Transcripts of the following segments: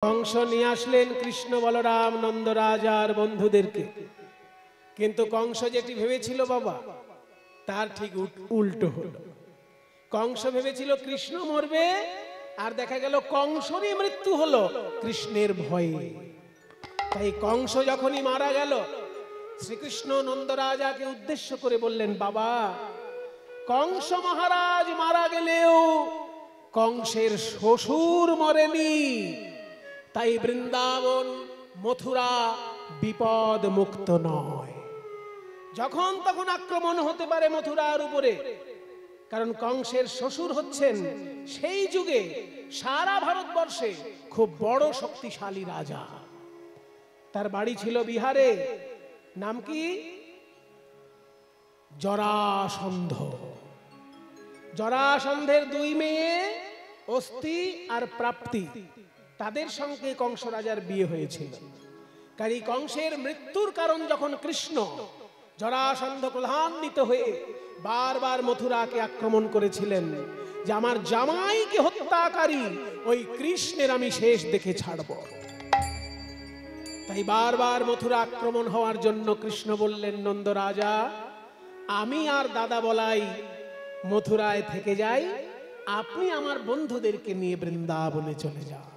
কংস নিয়ে আসলেন কৃষ্ণ বলরাম নন্দরাজ আর বন্ধুদেরকে, কিন্তু কংস যেটি ভেবেছিল বাবা তার ঠিক উল্টো হলো। কংস ভেবেছিল কৃষ্ণ মরবে, আর দেখা গেল কংসরই মৃত্যু হলো কৃষ্ণের ভয়ে। তাই কংস যখনই মারা গেল, শ্রীকৃষ্ণ নন্দরাজাকে উদ্দেশ্য করে বললেন, বাবা কংস মহারাজ মারা গেলেও কংসের শ্বশুর মরেনি, তাই বৃন্দাবন মথুরা বিপদ মুক্ত নয়। যখন তখন আক্রমণ হতে পারে মথুরার উপরে, কারণ কংসের শ্বশুর হচ্ছেন সেই যুগে সারা ভারতবর্ষে খুব বড় শক্তিশালী রাজা। তার বাড়ি ছিল বিহারে, নাম কি? জরাসন্ধ। জরাসন্ধের দুই মেয়ে অস্তি আর প্রাপ্তি, তাদের সঙ্গে কংস রাজার বিয়ে হয়েছিল। কারণ কংসের মৃত্যুর কারণ যখন কৃষ্ণ, জরাসন্ধ ক্রধান্বিত হয়ে বারবার মথুরাকে আক্রমণ করেছিলেন যে আমার জামাইকে হত্যাকারী ওই কৃষ্ণের আমি শেষ দেখে ছাড়ব। তাই বারবার মথুরা আক্রমণ হওয়ার জন্য কৃষ্ণ বললেন, নন্দরাজা আমি আর দাদা বলাই মথুরায় থেকে যাই, আপনি আমার বন্ধুদেরকে নিয়ে বৃন্দাবনে চলে যান।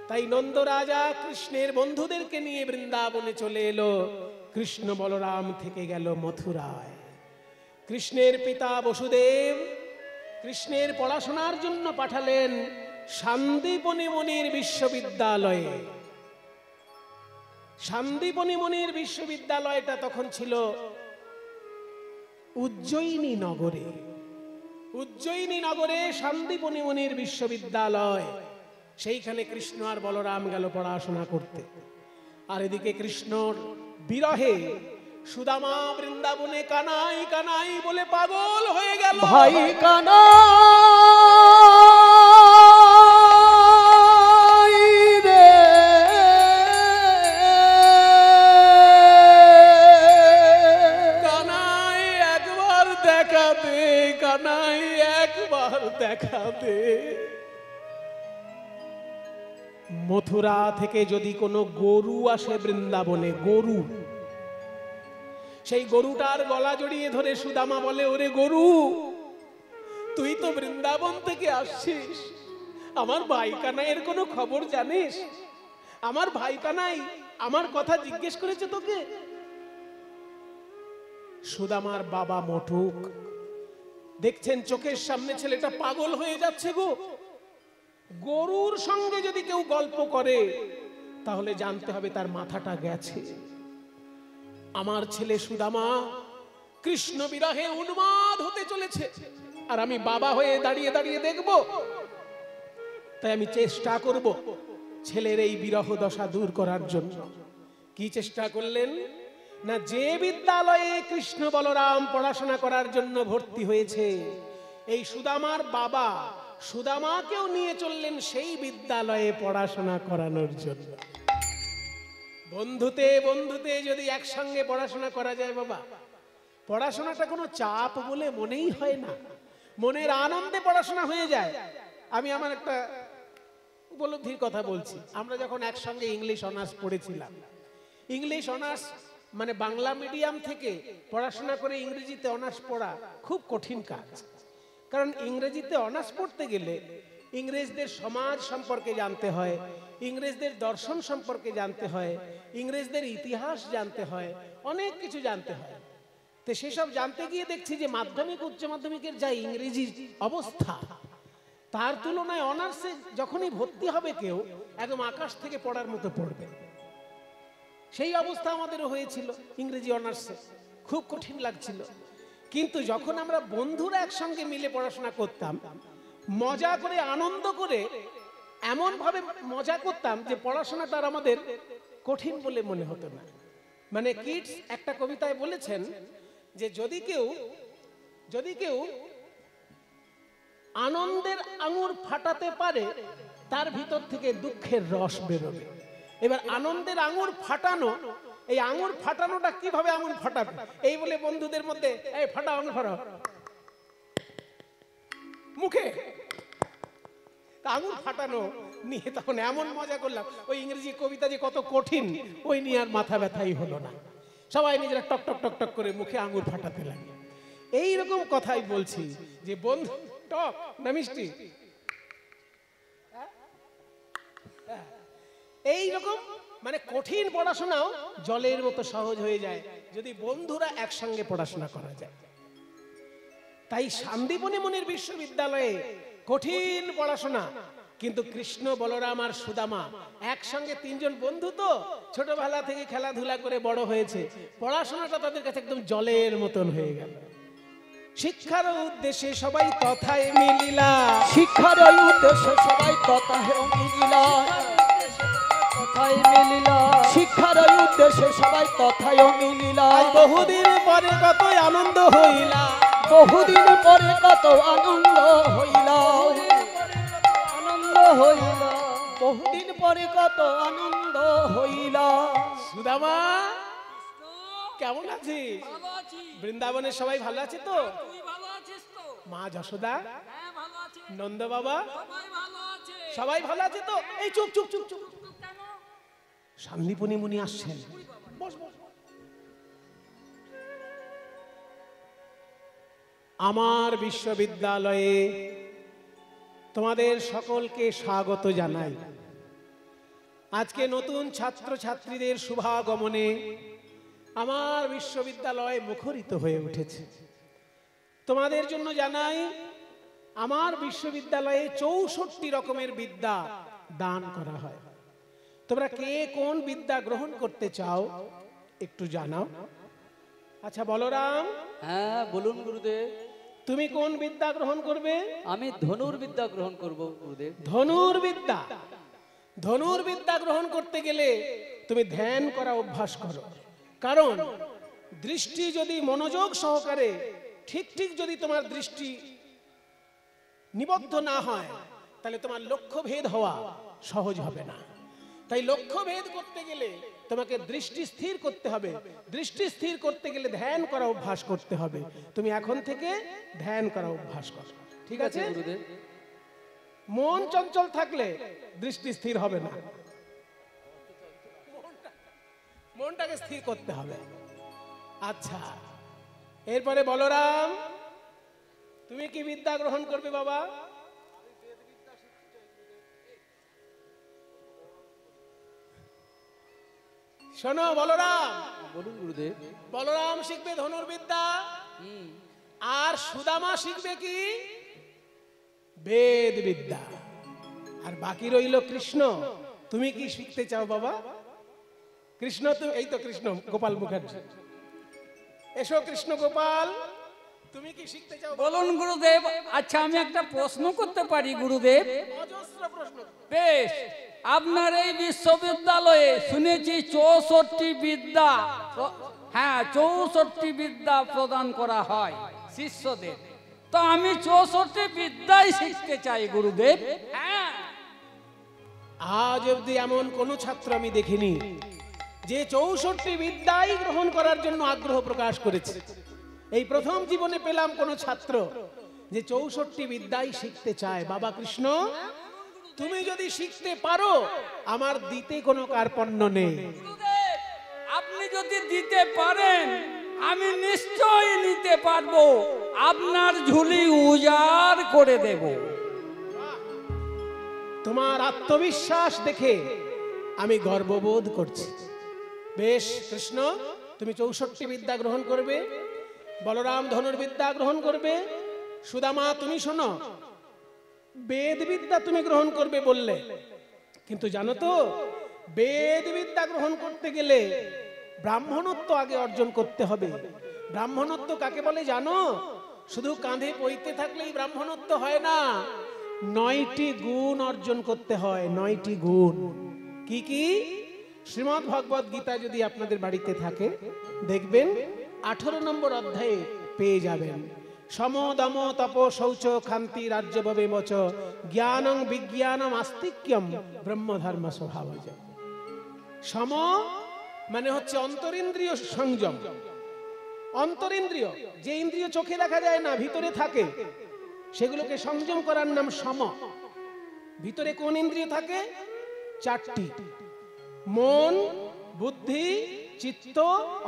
তাই নন্দরাজা কৃষ্ণের বন্ধুদেরকে নিয়ে বৃন্দাবনে চলে এলো। কৃষ্ণ বলরাম থেকে গেল মথুরায়। কৃষ্ণের পিতা বসুদেব কৃষ্ণের পড়াশোনার জন্য পাঠালেন শান্তিপনি মুনির বিশ্ববিদ্যালয়ে। শান্তিপনি মুনির বিশ্ববিদ্যালয়টা তখন ছিল উজ্জয়িনী নগরে। উজ্জয়িনী নগরে শান্তিপনি মুনির বিশ্ববিদ্যালয়, সেইখানে কৃষ্ণ আর বলরাম গেল পড়াশোনা করতে। আর এদিকে কৃষ্ণর বিরহে সুদামা বৃন্দাবনে কানাই কানাই বলে পাগল হয়ে গেল। ভাই কানাই রে, কানাই একবার দেখা দে, কানাই একবার দেখা দে। মথুরা থেকে যদি কোনো গরু আসে বৃন্দাবনে, গরু, সেই গরুটার গলা জড়িয়ে ধরে সুদামা বলে, ওরে গরু তুই তো বৃন্দাবন থেকে আসছিস, আমার ভাই কানাইয়ের কোনো খবর জানিস? আমার ভাই কানাই আমার কথা জিজ্ঞেস করেছে তোকে। সুদামার বাবা মটুক দেখছেন চোখের সামনে ছেলেটা পাগল হয়ে যাচ্ছে গো। গরুর সঙ্গে যদি কেউ গল্প করে তাহলে জানতে হবে তার মাথাটা গেছে। আমার ছেলে সুদামা কৃষ্ণ বিরহে উন্মাদ হতে চলেছে, আর আমি বাবা হয়ে দাঁড়িয়ে দাঁড়িয়ে দেখব। তাই আমি চেষ্টা করব ছেলের এই বিরহ দশা দূর করার জন্য। কি চেষ্টা করলেন না, যে বিদ্যালয়ে কৃষ্ণ বলরাম পড়াশোনা করার জন্য ভর্তি হয়েছে, এই সুদামার বাবা সুদামাকেও নিয়ে চললেন সেই বিদ্যালয়ে পড়াশোনা করানোর জন্য। বন্ধুতে বন্ধুতে যদি একসঙ্গে পড়াশোনা করা যায় বাবা, পড়াশোনাটা কোনো চাপ বলে মনেই হয় না, মনের আনন্দে পড়াশোনা হয়ে যায়। আমি আমার একটা উপলব্ধির কথা বলছি। আমরা যখন একসঙ্গে ইংলিশ অনার্স পড়েছিলাম, ইংলিশ অনার্স মানে বাংলা মিডিয়াম থেকে পড়াশোনা করে ইংরেজিতে অনার্স পড়া খুব কঠিন কাজ। কারণ ইংরেজিতে অনার্স পড়তে গেলে ইংরেজদের সমাজ সম্পর্কে জানতে হয়, ইংরেজদের দর্শন সম্পর্কে জানতে হয়, ইংরেজদের ইতিহাস জানতে হয়, অনেক কিছু জানতে হয়। তো সেসব জানতে গিয়ে দেখছি যে মাধ্যমিক উচ্চ মাধ্যমিকের যা ইংরেজি অবস্থা, তার তুলনায় অনার্সে যখনই ভর্তি হবে কেউ একদম আকাশ থেকে পড়ার মতো পড়বে। সেই অবস্থা আমাদেরও হয়েছিল ইংরেজি অনার্সে, খুব কঠিন লাগছিল। কিন্তু যখন আমরা বন্ধুরা একসঙ্গে মিলে পড়াশোনা করতাম, মজা করে আনন্দ করে এমন ভাবে মজা করতাম যে পড়াশোনাটা আর আমাদের কঠিন বলে মনে হতো না। মানে কিডস একটা কবিতায় বলেছেন যে যদি কেউ আনন্দের আঙুর ফাটাতে পারে, তার ভিতর থেকে দুঃখের রস বেরোবে। এবার আনন্দের আঙুর ফাটানো, এই আঙুর ফাটানোটা কিভাবে আঙুর ফাটাবে, এই বলে বন্ধুদের মধ্যে এই ফাটা আঙুর ফাটাও মুখে, তা আঙুর ফাটানো নিয়ে তখন এমন মজা করলাম, ওই ইংরেজি কবিতা যে কত কঠিন ওই নিয়ে আর মাথা ব্যথাই হলো না। সবাই নিজেরা টক টক টক টক করে মুখে আঙুর ফাটাতে লাগে। এইরকম কথাই বলছি যে বন্ধু টক না মিষ্টি, এইরকম মানে কঠিন পড়াশোনাও জলের মতো সহজ হয়ে যায় যদি বন্ধুরা একসঙ্গে পড়াশোনা করা যায়। তাই শান্তিবনী মুনির বিশ্ববিদ্যালয়ে কঠিন পড়াশোনা, কিন্তু কৃষ্ণ, বলরাম আর সুদামা একসঙ্গে তিনজন বন্ধু তো ছোটবেলা থেকে খেলাধুলা করে বড় হয়েছে, পড়াশোনাটা তাদের কাছে একদম জলের মতন হয়ে গেল। শিক্ষার উদ্দেশ্যে সবাই তথায় মিলিলা, শিক্ষার উদ্দেশ্যে সবাই তথায় মিলিলা, শিক্ষার উদ্দেশ্যে সবাই তথায় মিলিলা। বহুদিন পরে কত আনন্দ হইলা, বহুদিন পরে কত আনন্দ হইলা, আনন্দ হইলা, বহুদিন পরে কত আনন্দ হইলা। সুদামা কেমন আছিস? বৃন্দাবনের সবাই ভালো আছে তো? মা যশোদা, নন্দ বাবা সবাই ভালো আছে তো? এই চুপ চুপ চুপ চুপ, শান্তিবনী মুনি আসছেন, বস বস। আমার বিশ্ববিদ্যালয়ে তোমাদের সকলকে স্বাগত জানাই। আজকে নতুন ছাত্র ছাত্রীদের শুভাগমনে আমার বিশ্ববিদ্যালয় মুখরিত হয়ে উঠেছে। তোমাদের জন্য জানাই আমার বিশ্ববিদ্যালয়ে 64 রকমের বিদ্যা দান করা হয়। তোমরা কে কোন বিদ্যা গ্রহণ করতে চাও একটু জানাও। আচ্ছা বলরাম, হ্যাঁ বলুন গুরুদেব। তুমি কোন বিদ্যা গ্রহণ করবে? আমি ধনুর্বিদ্যা গ্রহণ করব গুরুদেব। ধনুর্বিদ্যা? ধনুর্বিদ্যা গ্রহণ করতে গেলে তুমি ধ্যান করা অভ্যাস করো, কারণ দৃষ্টি যদি মনোযোগ সহকারে ঠিক ঠিক যদি তোমার দৃষ্টি নিবদ্ধ না হয় তাহলে তোমার লক্ষ্য ভেদ হওয়া সহজ হবে না। তাই লক্ষ্য ভেদ করতে গেলে তোমাকে দৃষ্টি স্থির করতে হবে। দৃষ্টি স্থির করতে গেলে ধ্যান করা অভ্যাস করতে হবে। তুমি এখন থেকে ধ্যান করা অভ্যাস করো, ঠিক আছে? মন চঞ্চল থাকলে দৃষ্টি স্থির হবে না, মনটাকে স্থির করতে হবে। আচ্ছা, এরপরে বলরাম, তুমি কি বিদ্যা গ্রহণ করবে বাবা? শোনো বলরাম, বলুন গুরুদেব। বলরাম শিখবে ধনুর্বিদ্যা, আর সুদামা শিখবে কি? বেদ বিদ্যা। আর বাকি রইল কৃষ্ণ। তুমি কি শিখতে চাও বাবা? কৃষ্ণ তো এই তো কৃষ্ণ গোপাল মুখার্জি, এসো কৃষ্ণ গোপাল, তুমি কি শিখতে চাও? বলুন গুরুদেব। আচ্ছা আমি একটা প্রশ্ন করতে পারি গুরুদেব? অজস্র প্রশ্ন। বেশ, আপনার এই বিশ্ববিদ্যালয়ে শুনেছি 64 বিদ্যা, হ্যাঁ 64 বিদ্যা প্রদান করা হয় শিষ্যদের। তো আমি 64 বিদ্যাই শিখতে চাই গুরুদেব। হ্যাঁ, আজ অবধি এমন কোন ছাত্র আমি দেখিনি যে 64 বিদ্যাই গ্রহণ করার জন্য আগ্রহ প্রকাশ করেছে। এই প্রথম জীবনে পেলাম কোন ছাত্র যে 64 বিদ্যাই শিখতে চায়। বাবা কৃষ্ণ, তুমি যদি শিখতে পারো আমার দিতে কোনো কার্পণ্য নেই। গুরুদেব আপনি যদি দিতে পারেন আমি নিশ্চয়ই নিতে পারবো, আপনার ঝুলি উজাড় করে দেব। তোমার আত্মবিশ্বাস দেখে আমি গর্ববোধ করছি। বেশ কৃষ্ণ, তুমি 64 বিদ্যা গ্রহণ করবে, বলরাম ধনুর্বিদ্যা গ্রহণ করবে, সুদামা তুমি শোনো বেদ বিদ্যা তুমি গ্রহণ করবে বললে, কিন্তু জানো তো বেদ বিদ্যা গ্রহণ করতে গেলে ব্রাহ্মণত্ব আগে অর্জন করতে হবে। ব্রাহ্মণত্ব কাকে বলে জানো? শুধু কাঁধে বইতে থাকলেই ব্রাহ্মণত্ব হয় না, 9টি গুণ অর্জন করতে হয়। 9টি গুণ কি কি? শ্রীমদ্ ভগবত গীতা যদি আপনাদের বাড়িতে থাকে দেখবেন 18 নম্বর অধ্যায়ে পেয়ে যাবেন। সম দম তপ শৌচ ক্ষান্তি রাজ্যভবে মচ জ্ঞানং বিজ্ঞানম আস্তিক্যম ব্রহ্মধর্ম স্বভাবজ। সম মানে হচ্ছে অন্তরিন্দ্রিয় সংযম। অন্তরিন্দ্রিয়, যে ইন্দ্রিয় চোখে দেখা যায় না ভিতরে থাকে, সেগুলোকে সংযম করার নাম সম। ভিতরে কোন ইন্দ্রিয় থাকে? চারটি, মন, বুদ্ধি, চিত্ত,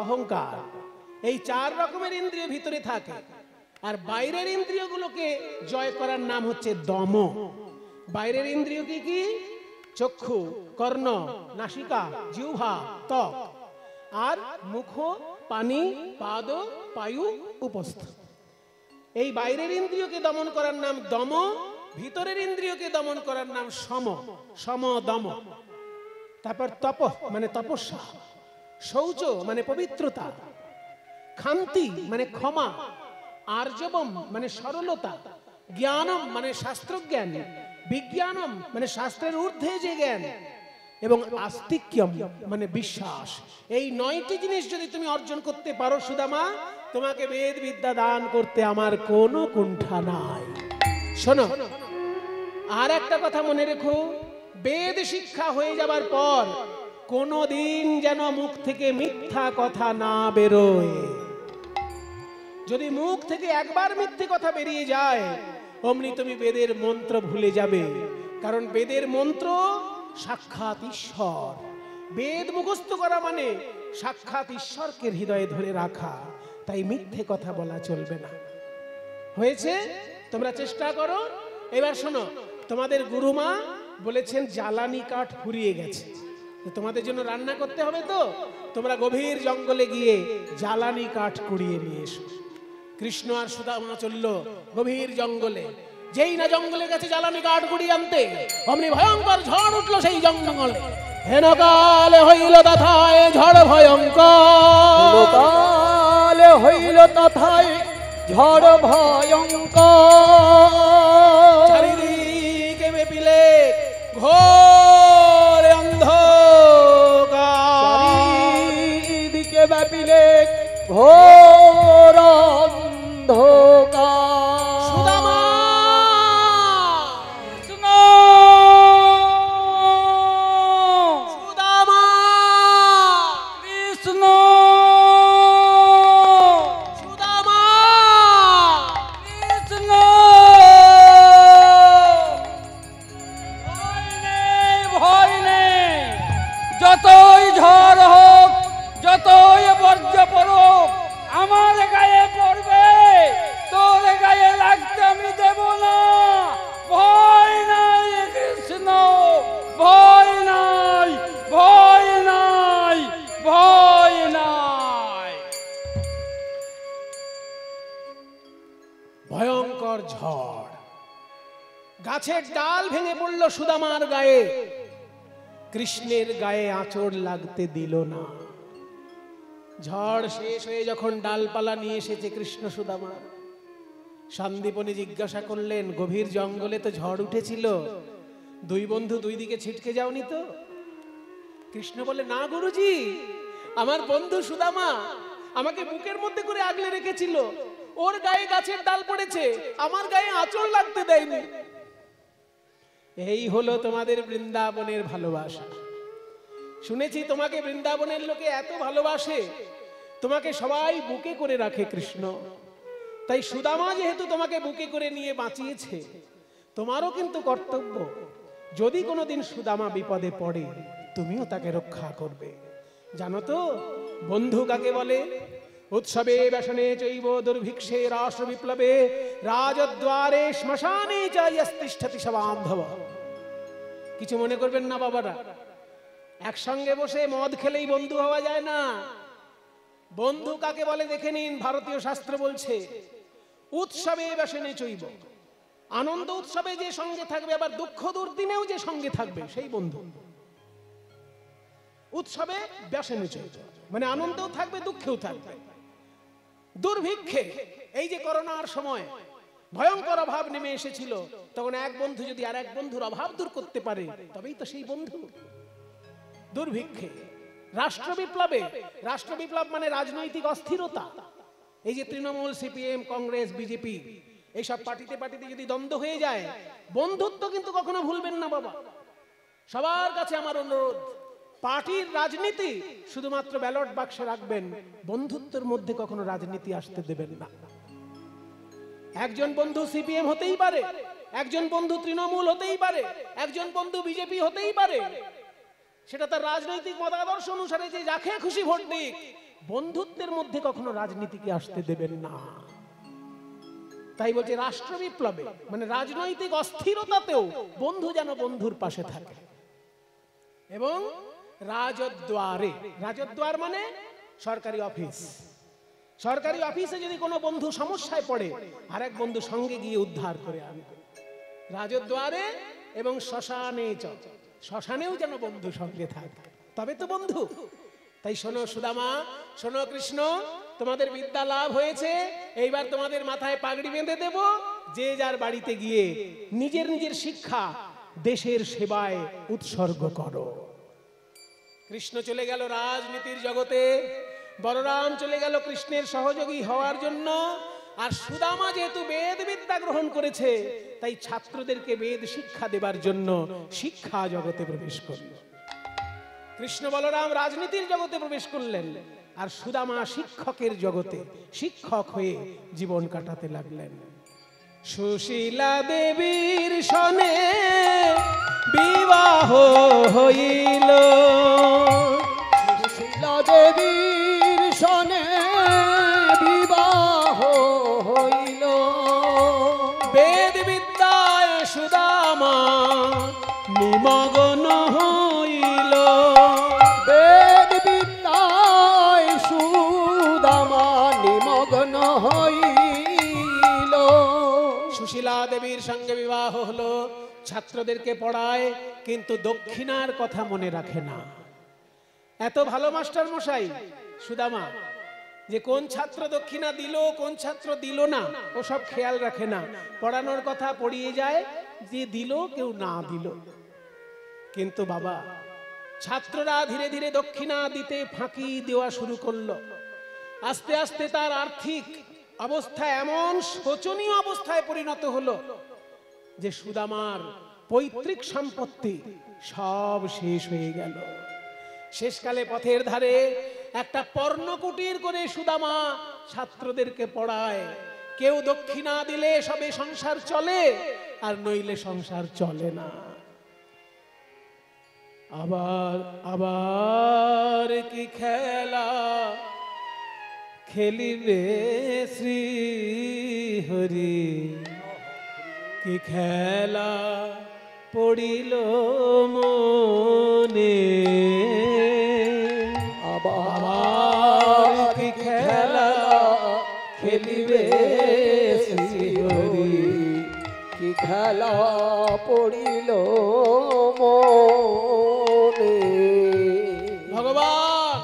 অহংকার। এই চার রকমের ইন্দ্রিয় ভিতরে থাকে। আর বাইরের ইন্দ্রিয়গুলোকে জয় করার নাম হচ্ছে দম। বাইরের ইন্দ্রিয় কি কি? চক্ষু, কর্ণ, নাসিকা, জিহ্বা, ত্বক, আর মুখ, পানি, পাদ, পায়ু, উপস্থ। এই বাইরের ইন্দ্রিয়কে দমন করার নাম দম, ভিতরের ইন্দ্রিয়কে দমন করার নাম সম, সম দম। তারপর তপ মানে তপস্যা, শৌচ মানে পবিত্রতা, ক্ষান্তি মানে ক্ষমা, আর্জবম মানে সরলতা, জ্ঞানম মানে শাস্ত্রজ্ঞান, বিজ্ঞানম মানে শাস্ত্রের ঊর্ধ্বে যে জ্ঞান, এবং আস্তিক্যম মানে বিশ্বাস। এই 9টি জিনিস যদি তুমি অর্জন করতে পারো সুদামা, তোমাকে বেদ বিদ্যা দান করতে আমার কোনো কুণ্ঠা নাই। শোনো, আর একটা কথা মনে রেখো, বেদ শিক্ষা হয়ে যাবার পর কোনোদিন যেন মুখ থেকে মিথ্যা কথা না বেরোয়। যদি মুখ থেকে একবার মিথ্যে কথা বেরিয়ে যায়, অমনি তুমি বেদের মন্ত্র ভুলে যাবে। কারণ বেদের মন্ত্র সাক্ষাৎ ঈশ্বর। বেদ মুখস্থ করা মানে সাক্ষাৎ ঈশ্বরকে হৃদয়ে ধরে রাখা। তাই মিথ্যে কথা বলা চলবে না। হয়েছে? তোমরা চেষ্টা করো। এবার শোনো, তোমাদের গুরুমা বলেছেন জ্বালানি কাঠ ফুরিয়ে গেছে, তোমাদের জন্য রান্না করতে হবে। তো তোমরা গভীর জঙ্গলে গিয়ে জ্বালানি কাঠ কুড়িয়ে নিয়ে এসো। কৃষ্ণ আর সুদামা চলল গভীর জঙ্গলে। যেই না জঙ্গলে গেছে জ্বালানি কাঠ কুড়িয়ে আনতে, অমনি ভয়ঙ্কর ঝড় উঠলো সেই জঙ্গলে। হেনকালে হইল তথায় ঝড় ভয়ঙ্কর, কালে হইল তথায় ঝড় ভয়ঙ্কর। চারিদিকে ব্যাপিলে ঘোর অন্ধকার, চারিদিকে ব্যাপিলে ঘোর অন্ধকার। সুদামা কৃষ্ণ, সুদামা কৃষ্ণ, সুদামা কৃষ্ণ। ভয় নেই, ভয় নেই। যতই ঝড় হোক, যতই বর্জ্য পড়ুক, আমার গায়ে পড়বে, তোর গায়ে লাগতে আমি দেব না। ভয় নাই কৃষ্ণ, ভয় নাই, ভয় নাই, ভয় নাই। ভয়ঙ্কর ঝড়, গাছের ডাল ভেঙে পড়ল সুদামার গায়ে। কৃষ্ণের গায়ে আঁচড় লাগতে দিল না। ঝড় শেষ হয়ে যখন ডালপালা নিয়ে এসেছে কৃষ্ণ সুদামা, সন্দীপনী জিজ্ঞাসা করলেন, গভীর জঙ্গলে তো ঝড় উঠেছিল, দুই বন্ধু দুই দিকে ছিটকে যাওনি তো? কৃষ্ণ বলে, না গুরুজি, আমার বন্ধু সুদামা আমাকে বুকের মধ্যে করে আগলে রেখেছিল। ওর গায়ে গাছের ডাল পড়েছে, আমার গায়ে আঁচড় লাগতে দেয়নি। এই হলো তোমাদের বৃন্দাবনের ভালোবাসা। শুনেছি তোমাকে বৃন্দাবনের লোকে এত ভালোবাসে, তোমাকে সবাই বুকে করে রাখে কৃষ্ণ। তাই সুদামা যেহেতু তোমাকে বুকে করে নিয়ে বাঁচিয়েছে, তোমারও কিন্তু কর্তব্য, যদি কোনোদিন সুদামা বিপদে পড়ে তুমিও তাকে রক্ষা করবে। জানো তো বন্ধু কাকে বলে? উৎসবে ব্যসনে চৈব দুর্ভিক্ষে রাষ্ট্র বিপ্লবে রাজদ্বারে শ্মশানে চাইস্তিষ্ঠতি সবান্ধব। কিছু মনে করবেন না বাবারা, একসঙ্গে বসে মদ খেলেই বন্ধু হওয়া যায় না। বন্ধু কাকে বলে দেখে নিন, ভারতীয় শাস্ত্র বলছে উৎসবে ব্যসনে চৈব, আনন্দ উৎসবে যে সঙ্গে থাকবে, আবার দুঃখ দুর্দিনেও যে সঙ্গে থাকবে, সেই বন্ধু। উৎসবে ব্যসনে চৈব মানে আনন্দেও থাকবে, দুঃখেও থাকবে। দুর্ভিক্ষে, এই যে করোনার সময় ভয়ঙ্কর অভাব নেমে এসেছিল, তখন এক বন্ধু যদি আর এক বন্ধুর অভাব দূর করতে পারে, তবেই তো সেই বন্ধু। দুর্ভিক্ষে, রাষ্ট্র বিপ্লবে, রাষ্ট্র বিপ্লব মানে রাজনৈতিক অস্থিরতা। এই যে তৃণমূল, সিপিএম, কংগ্রেস, বিজেপি, এইসব পার্টিতে পার্টিতে যদি দ্বন্দ্ব হয়ে যায়, বন্ধুত্ব কিন্তু কখনো ভুলবেন না বাবা। সবার কাছে আমার অনুরোধ, পার্টির রাজনীতি শুধুমাত্র ব্যালট বাক্সে রাখবেন, বন্ধুত্বের মধ্যে কখনো রাজনীতি আসতে দেবেন না। একজন বন্ধু সিপিএম হতেই পারে, একজন বন্ধু তৃণমূল হতেই পারে, একজন বন্ধু বিজেপি হতেই পারে, সেটা তার রাজনৈতিক মতাদর্শ অনুসারে যে যাকে খুশি ভোট দিক, বন্ধুত্বের মধ্যে কখনো রাজনীতিকে আসতে দেবেন না। তাই বলছে রাষ্ট্র বিপ্লবে মানে রাজনৈতিক অস্থিরতাতেও বন্ধু যেন বন্ধুর পাশে থাকে। এবং রাজদ্বারে, রাজদ্বার মানে সরকারি অফিস, সরকারি অফিসে যদি কোনো বন্ধু সমস্যায় পড়ে আরেক বন্ধু সঙ্গে গিয়ে উদ্ধার করে আনবে। রাজদ্বারে এবং শ্মশানে, শ্মশানেও যেন বন্ধু সঙ্গে থাকে, তবে তো বন্ধু। তাই শোনো সুদামা, শোনো কৃষ্ণ, তোমাদের বিদ্যা লাভ হয়েছে, এইবার তোমাদের মাথায় পাগড়ি বেঁধে দেব, যে যার বাড়িতে গিয়ে নিজের নিজের শিক্ষা দেশের সেবায় উৎসর্গ করো। কৃষ্ণ চলে গেল রাজনীতির জগতে, বলরাম চলে গেল কৃষ্ণের সহযোগী হওয়ার জন্য, আর সুদামা যেহেতু বেদ বিদ্যা গ্রহণ করেছে তাই ছাত্রদেরকে বেদ শিক্ষা দেবার জন্য শিক্ষা জগতে প্রবেশ করল। কৃষ্ণ বলরাম রাজনীতির জগতে প্রবেশ করলেন, আর সুদামা শিক্ষকের জগতে শিক্ষক হয়ে জীবন কাটাতে লাগলেন। সুশীলা দেবীর সনে বিবাহ হইল, সুশীলা দেবীর সনে বিবাহ হইল, বেদ বিদ্যায় সুদামা নিমগ্ন হইল, বেদ বিদ্যায় সুদামা নিমগ্ন হইল। সুশীলা দেবীর সঙ্গে বিবাহ হলো, ছাত্রদেরকে পড়ায় কিন্তু দক্ষিণার কথা মনে রাখে না। এত ভালো মাস্টার মশাই সুদামা, যে কোন ছাত্র দক্ষিণা দিল কোন ছাত্র দিল না ও সব খেয়াল রাখে না, পড়ানোর কথা পড়িয়ে যায়, যে দিল কেউ না দিল। কিন্তু বাবা, ছাত্ররা ধীরে ধীরে দক্ষিণা দিতে ফাঁকি দেওয়া শুরু করলো। আস্তে আস্তে তার আর্থিক অবস্থা এমন শোচনীয় অবস্থায় পরিণত হলো যে সুদামার পৈতৃক সম্পত্তি সব শেষ হয়ে গেল। শেষকালে পথের ধারে একটা পর্ণকুটির করে সুদামা ছাত্রদেরকে পড়ায়। কেউ দক্ষিণা দিলে সবে সংসার চলে, আর নইলে সংসার চলে না। আবার আবার কি খেলা খেলিবে শ্রী হরি, কি খেলা পড়িল মনে, আবার কি খেলা খেলিবে শ্রী হরি, কি খেলা পড়িল মনে। ভগবান,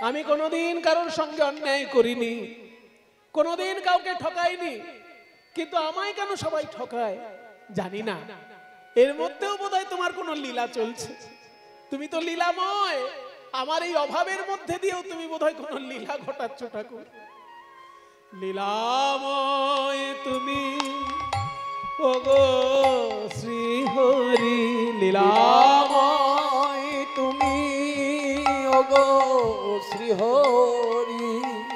আমি কোনোদিন কারোর সঙ্গে অন্যায় করিনি, কোনোদিন কাউকে ঠকাইনি, কিন্তু আমায় কেন সবাই ঠকায় জানি না। এর মধ্যেও বোধহয় তোমার কোনো লীলা চলছে। তুমি তো লীলাময়, আমার এই অভাবের মধ্যে দিয়েও তুমি বোধহয় কোনো লীলা ঘটাচ্ছ ঠাকুর। লীলাময় তুমি ওগো শ্রী হরি, লীলাময় তুমি ওগো শ্রী হরি,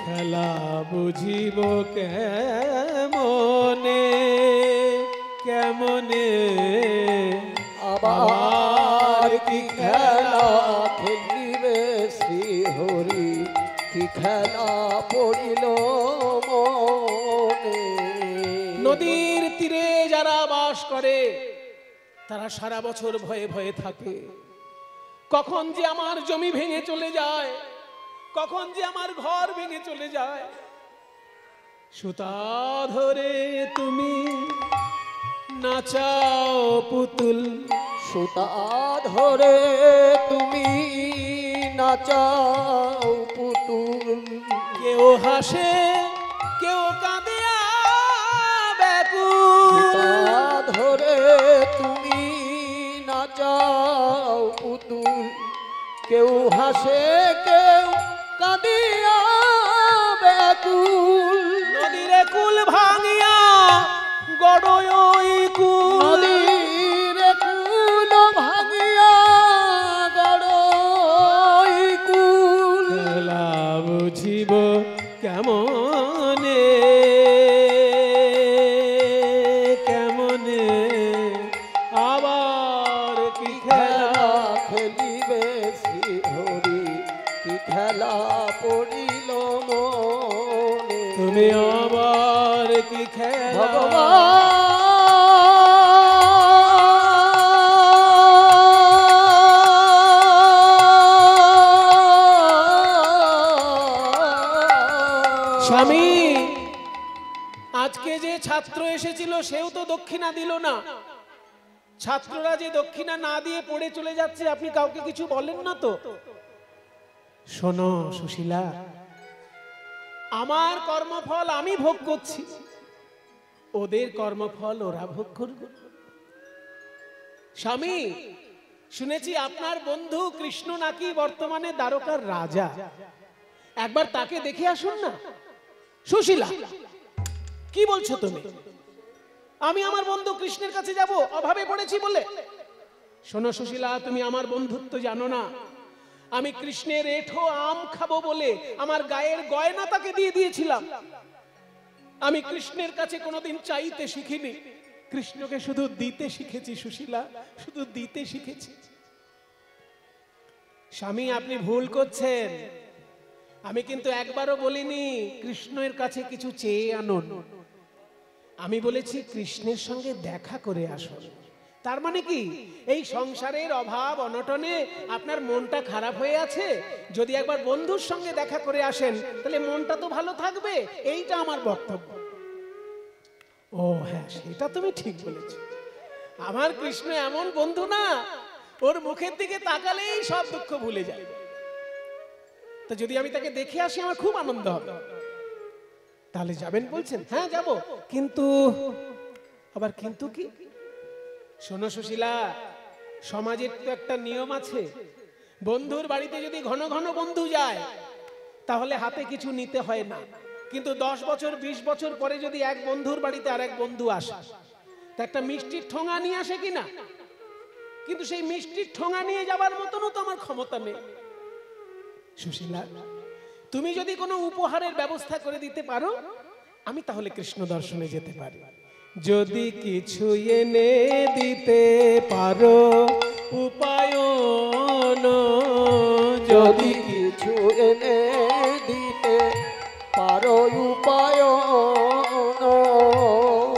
খেলা বুঝিব কেমনে কেমনে, আবার কি খেলা খেলিবে শ্রী হরি, কি খেলা পড়িল মনে। নদীর তীরে যারা বাস করে তারা সারা বছর ভয়ে ভয়ে থাকে, কখন যে আমার জমি ভেঙে চলে যায়, কখন যে আমার ঘর ভেঙে চলে যায়। সুতা ধরে তুমি নাচাও পুতুল, সুতা ধরে তুমি নাচাও পুতুল, কেউ হাসে কেউ কাঁদে ব্যাকুল। সুতা ধরে তুমি নাচাও পুতুল, কেউ হাসে কেউ কাঁদিয়া ব্যাকুল। নদীর কুল ভাঙিয়া গড়ই কুল, নদীর কুল ভাঙিয়া গড়ই কুল, খেলা বুঝিব কেমনে কেমনে, প্রেমে আবার কি খেলা স্বামী, আজকে যে ছাত্র এসেছিল সেও তো দক্ষিণা দিল না। ছাত্ররা যে দক্ষিণা না দিয়ে পড়ে চলে যাচ্ছে, আপনি কাউকে কিছু বলেন না তো? শোনো সুশীলা, আমার কর্মফল আমি ভোগ করছি, ওদের কর্মফল ওরা ভোগ করবে। স্বামী, শুনেছি আপনার বন্ধু কৃষ্ণ নাকি বর্তমানে দ্বারকার রাজা, একবার তাকে দেখে আসুন না। সুশীলা, কি বলছো তুমি? আমি আমার বন্ধু কৃষ্ণের কাছে যাব অভাবে পড়েছি বলে? শোনো সুশীলা, তুমি আমার বন্ধুত্ব জানো না। আমি কৃষ্ণের এঁঠো আম খাবো বলে আমার গায়ের গয়না তাকে দিয়ে দিয়েছিলাম। আমি কৃষ্ণের কাছে কোনোদিন চাইতে শিখিনি, কৃষ্ণকে শুধু দিতে শিখেছি। সুশীলা, শুধু দিতে শিখেছি। স্বামী, আপনি ভুল করছেন। আমি কিন্তু একবারও বলিনি কৃষ্ণের কাছে কিছু চেয়ে আনুন। আমি বলেছি কৃষ্ণের সঙ্গে দেখা করে আসুন। তার মানে কি, এই সংসারের অভাব অনটনে আপনার মনটা খারাপ হয়ে আছে, যদি একবার বন্ধুর সঙ্গে দেখা করে আসেন তাহলে মনটা তো ভালো থাকবে, এইটা আমার বক্তব্য। ও হ্যাঁ, সেটা তুমি ঠিক বলেছ। আমার কৃষ্ণ এমন বন্ধু না, ওর মুখের দিকে তাকালেই সব দুঃখ ভুলে যায়। তো যদি আমি তাকে দেখে আসি আমার খুব আনন্দ হবে। তাহলে যাবেন বলছেন? হ্যাঁ যাব, কিন্তু আবার কিন্তু কি? শোনো সুশীলা, সমাজের তো একটা নিয়ম আছে, বন্ধুর বাড়িতে যদি ঘন ঘন বন্ধু যায় তাহলে হাতে কিছু নিতে হয় না, কিন্তু 10 বছর 20 বছর পরে যদি এক বন্ধুর বাড়িতে আর এক বন্ধু আসে, তা একটা মিষ্টির ঠোঙা নিয়ে আসে কিনা? কিন্তু সেই মিষ্টির ঠোঙা নিয়ে যাবার মতনও তো আমার ক্ষমতা নেই। সুশীলা, তুমি যদি কোনো উপহারের ব্যবস্থা করে দিতে পারো, আমি তাহলে কৃষ্ণ দর্শনে যেতে পারি। যদি কিছু এনে দিতে পারো উপায়ন, যদি কিছু এনে দিতে পারো উপায়ন,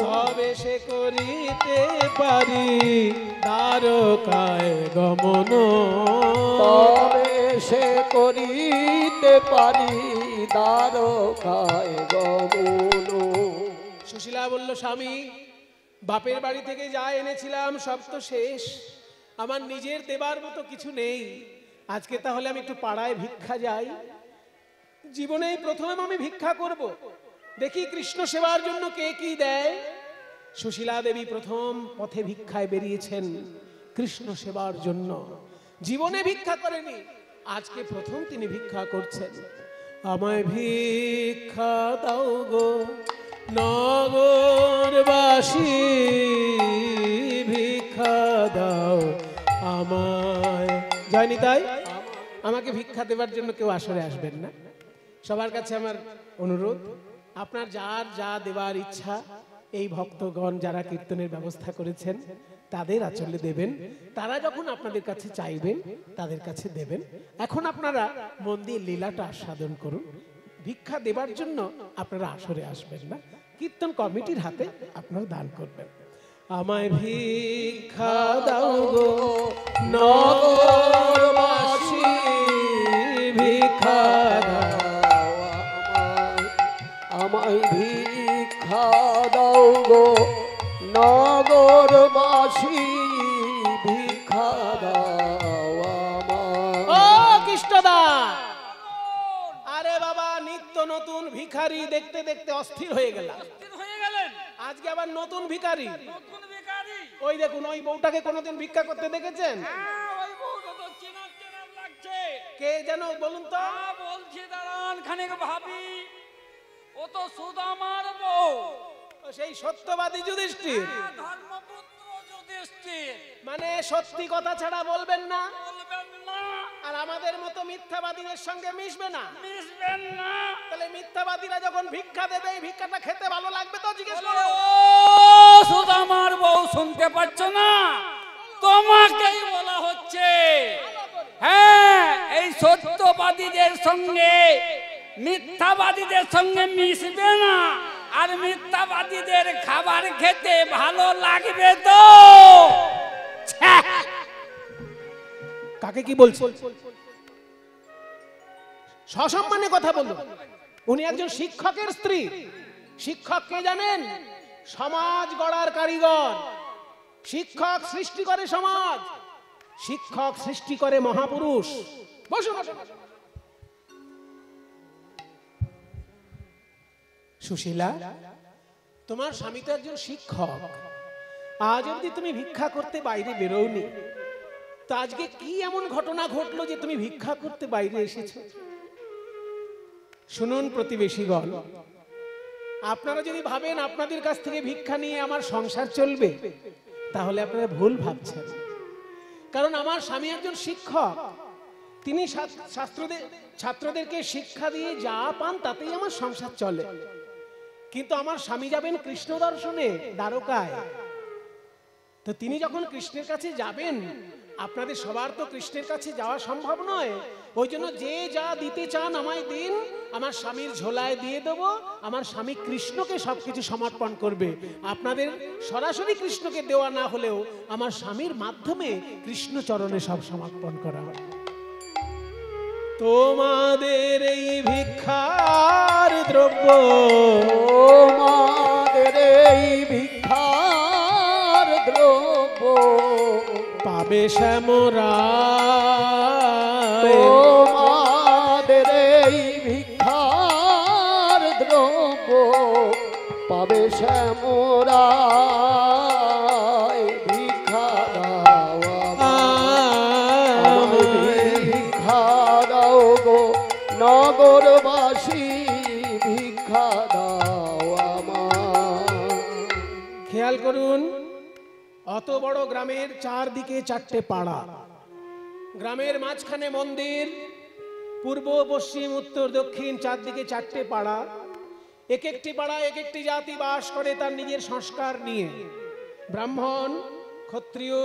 তবে সে করিতে পারি দ্বারকায় গমন, তবে সে করিতে পারি দ্বারকায় গমন। সুশীলা বলল, স্বামী, বাপের বাড়ি থেকে যা এনেছিলাম সব তো শেষ, আমার নিজের দেবার মতো কিছু নেই। আজকে তাহলে আমি একটু পাড়ায় ভিক্ষা যাই। জীবনেই প্রথমে আমি ভিক্ষা করব, দেখি কৃষ্ণ সেবার জন্য কে কি দেয়। সুশীলা দেবী প্রথম পথে ভিক্ষায় বেরিয়েছেন কৃষ্ণ সেবার জন্য। জীবনে ভিক্ষা করেনি, আজকে প্রথম তিনি ভিক্ষা করছেন। আমায় ভিক্ষা দাও গো নগরবাসী, ভিক্ষা দাও আমায়। যায়নি তাই? আমাকে ভিক্ষা দেবার জন্য কেউ আসরে আসবেন না। সবার কাছে আমার অনুরোধ, আপনার যার যা দেবার ইচ্ছা এই ভক্তগণ যারা কীর্তনের ব্যবস্থা করেছেন তাদের আচলে দেবেন। তারা যখন আপনাদের কাছে চাইবেন তাদের কাছে দেবেন। এখন আপনারা মন দিয়ে লীলাটা আস্বাদন করুন। ভিক্ষা দেবার জন্য আপনারা আসরে আসবেন না, কীর্তন কমিটির হাতে আপনারা দান করবেন। আমায় ভিক্ষা দাও গো নগরবাসী, ভিক্ষা দাও আমায় ভিক্ষা দাও গো নগরবাসী, ভিক্ষা দাও আমায়। ও কৃষ্ণদা, আরে বাবা, নিত্য নতুন ভিখারি দেখতে দেখতে অস্থির হয়ে গেলাম। আজকে আবার নতুন ভিখারি। ওই দেখুন, ওই বউটাকে কোনোদিন ভিক্ষা করতে দেখেছেন? কে যেন বলুন তো? বলছি দাঁড়ান খানিক ভাবি, ও তো সুদামার বউ, সেই সত্যবাদী যুধিষ্ঠির। ধর্মপুত্র যুধিষ্ঠির। মানে সত্যি কথা ছাড়া বলবেন না, বলবেন না, আর আমাদের মতো মিথ্যাবাদীদের সঙ্গে মিশবে না। মিশবেন না। তাহলে মিথ্যাবাদীরা যখন ভিক্ষা দেবে, এই ভিক্ষাটা খেতে ভালো লাগবে তো? জিজ্ঞেস বলে, করো। ও সুদামার বউ, শুনতে পাচ্ছ না? তোমাকেই বলা হচ্ছে। হ্যাঁ, এই সত্যবাদীদের সঙ্গে মিথ্যাবাদীদের সঙ্গে মিশবে না, আর মিথ্যাবাদীদের খাবার খেতে ভালো লাগবে তো। ছ্যাঃ! কাকে কি বলছে? সসম্মানে কথা বলুন। উনি একজন শিক্ষকের স্ত্রী। শিক্ষক কে জানেন? সমাজ গড়ার কারিগর। শিক্ষক সৃষ্টি করে সমাজ, শিক্ষক সৃষ্টি করে মহাপুরুষ। বসুন। সুশীলা, তোমার স্বামী তো একজন শিক্ষক। আজ অবধি তুমি ভিক্ষা করতে বাইরে বেরোওনি, তো আজকে কি এমন ঘটনা ঘটলো যে তুমি ভিক্ষা করতে বাইরে এসেছো? শুনুন প্রতিবেশীগণ, আপনারা যদি ভাবেন আপনাদের কাছ থেকে ভিক্ষা নিয়ে আমার সংসার চলবে, তাহলে আপনারা ভুল ভাবছেন। কারণ আমার স্বামী একজন শিক্ষক। তিনি ছাত্রদেরকে শিক্ষা দিয়ে যা পান তাতেই আমার সংসার চলে। কিন্তু আমার স্বামী যাবেন কৃষ্ণ দর্শনে দ্বারকায়। তো তিনি যখন কৃষ্ণের কাছে যাবেন, আপনাদের সবার তো কৃষ্ণের কাছে যাওয়া সম্ভব নয়। ওই জন্য যে যা দিতে চান আমায় দিন, আমার স্বামীর ঝোলায় দিয়ে দেব। আমার স্বামী কৃষ্ণকে সবকিছু সমর্পণ করবে। আপনাদের সরাসরি কৃষ্ণকে দেওয়া না হলেও আমার স্বামীর মাধ্যমে কৃষ্ণ চরণে সব সমর্পণ করা হবে। তোমাদের এই ভিক্ষার দ্রব্য, তোমাদের এই ভিক্ষার দ্রব্য পাবে শ্যামরায়। তোমাদের এই ভিক্ষার দ্রব্য পাবে শ্যামরায়। ভিক্ষা দাও আমায়, ভিক্ষা দাও গো নগরবাসী, ভিক্ষা দাও আমায়। খেয়াল করুন, অত বড় গ্রামের চারদিকে চারটে পাড়া, গ্রামের মাঝখানে মন্দির, পূর্ব পশ্চিম উত্তর দক্ষিণ চারদিকে চারটে পাড়া। এক একটি পাড়ায় এক একটি জাতি বাস করে তার নিজের সংস্কার নিয়ে। ব্রাহ্মণ, ক্ষত্রিয়,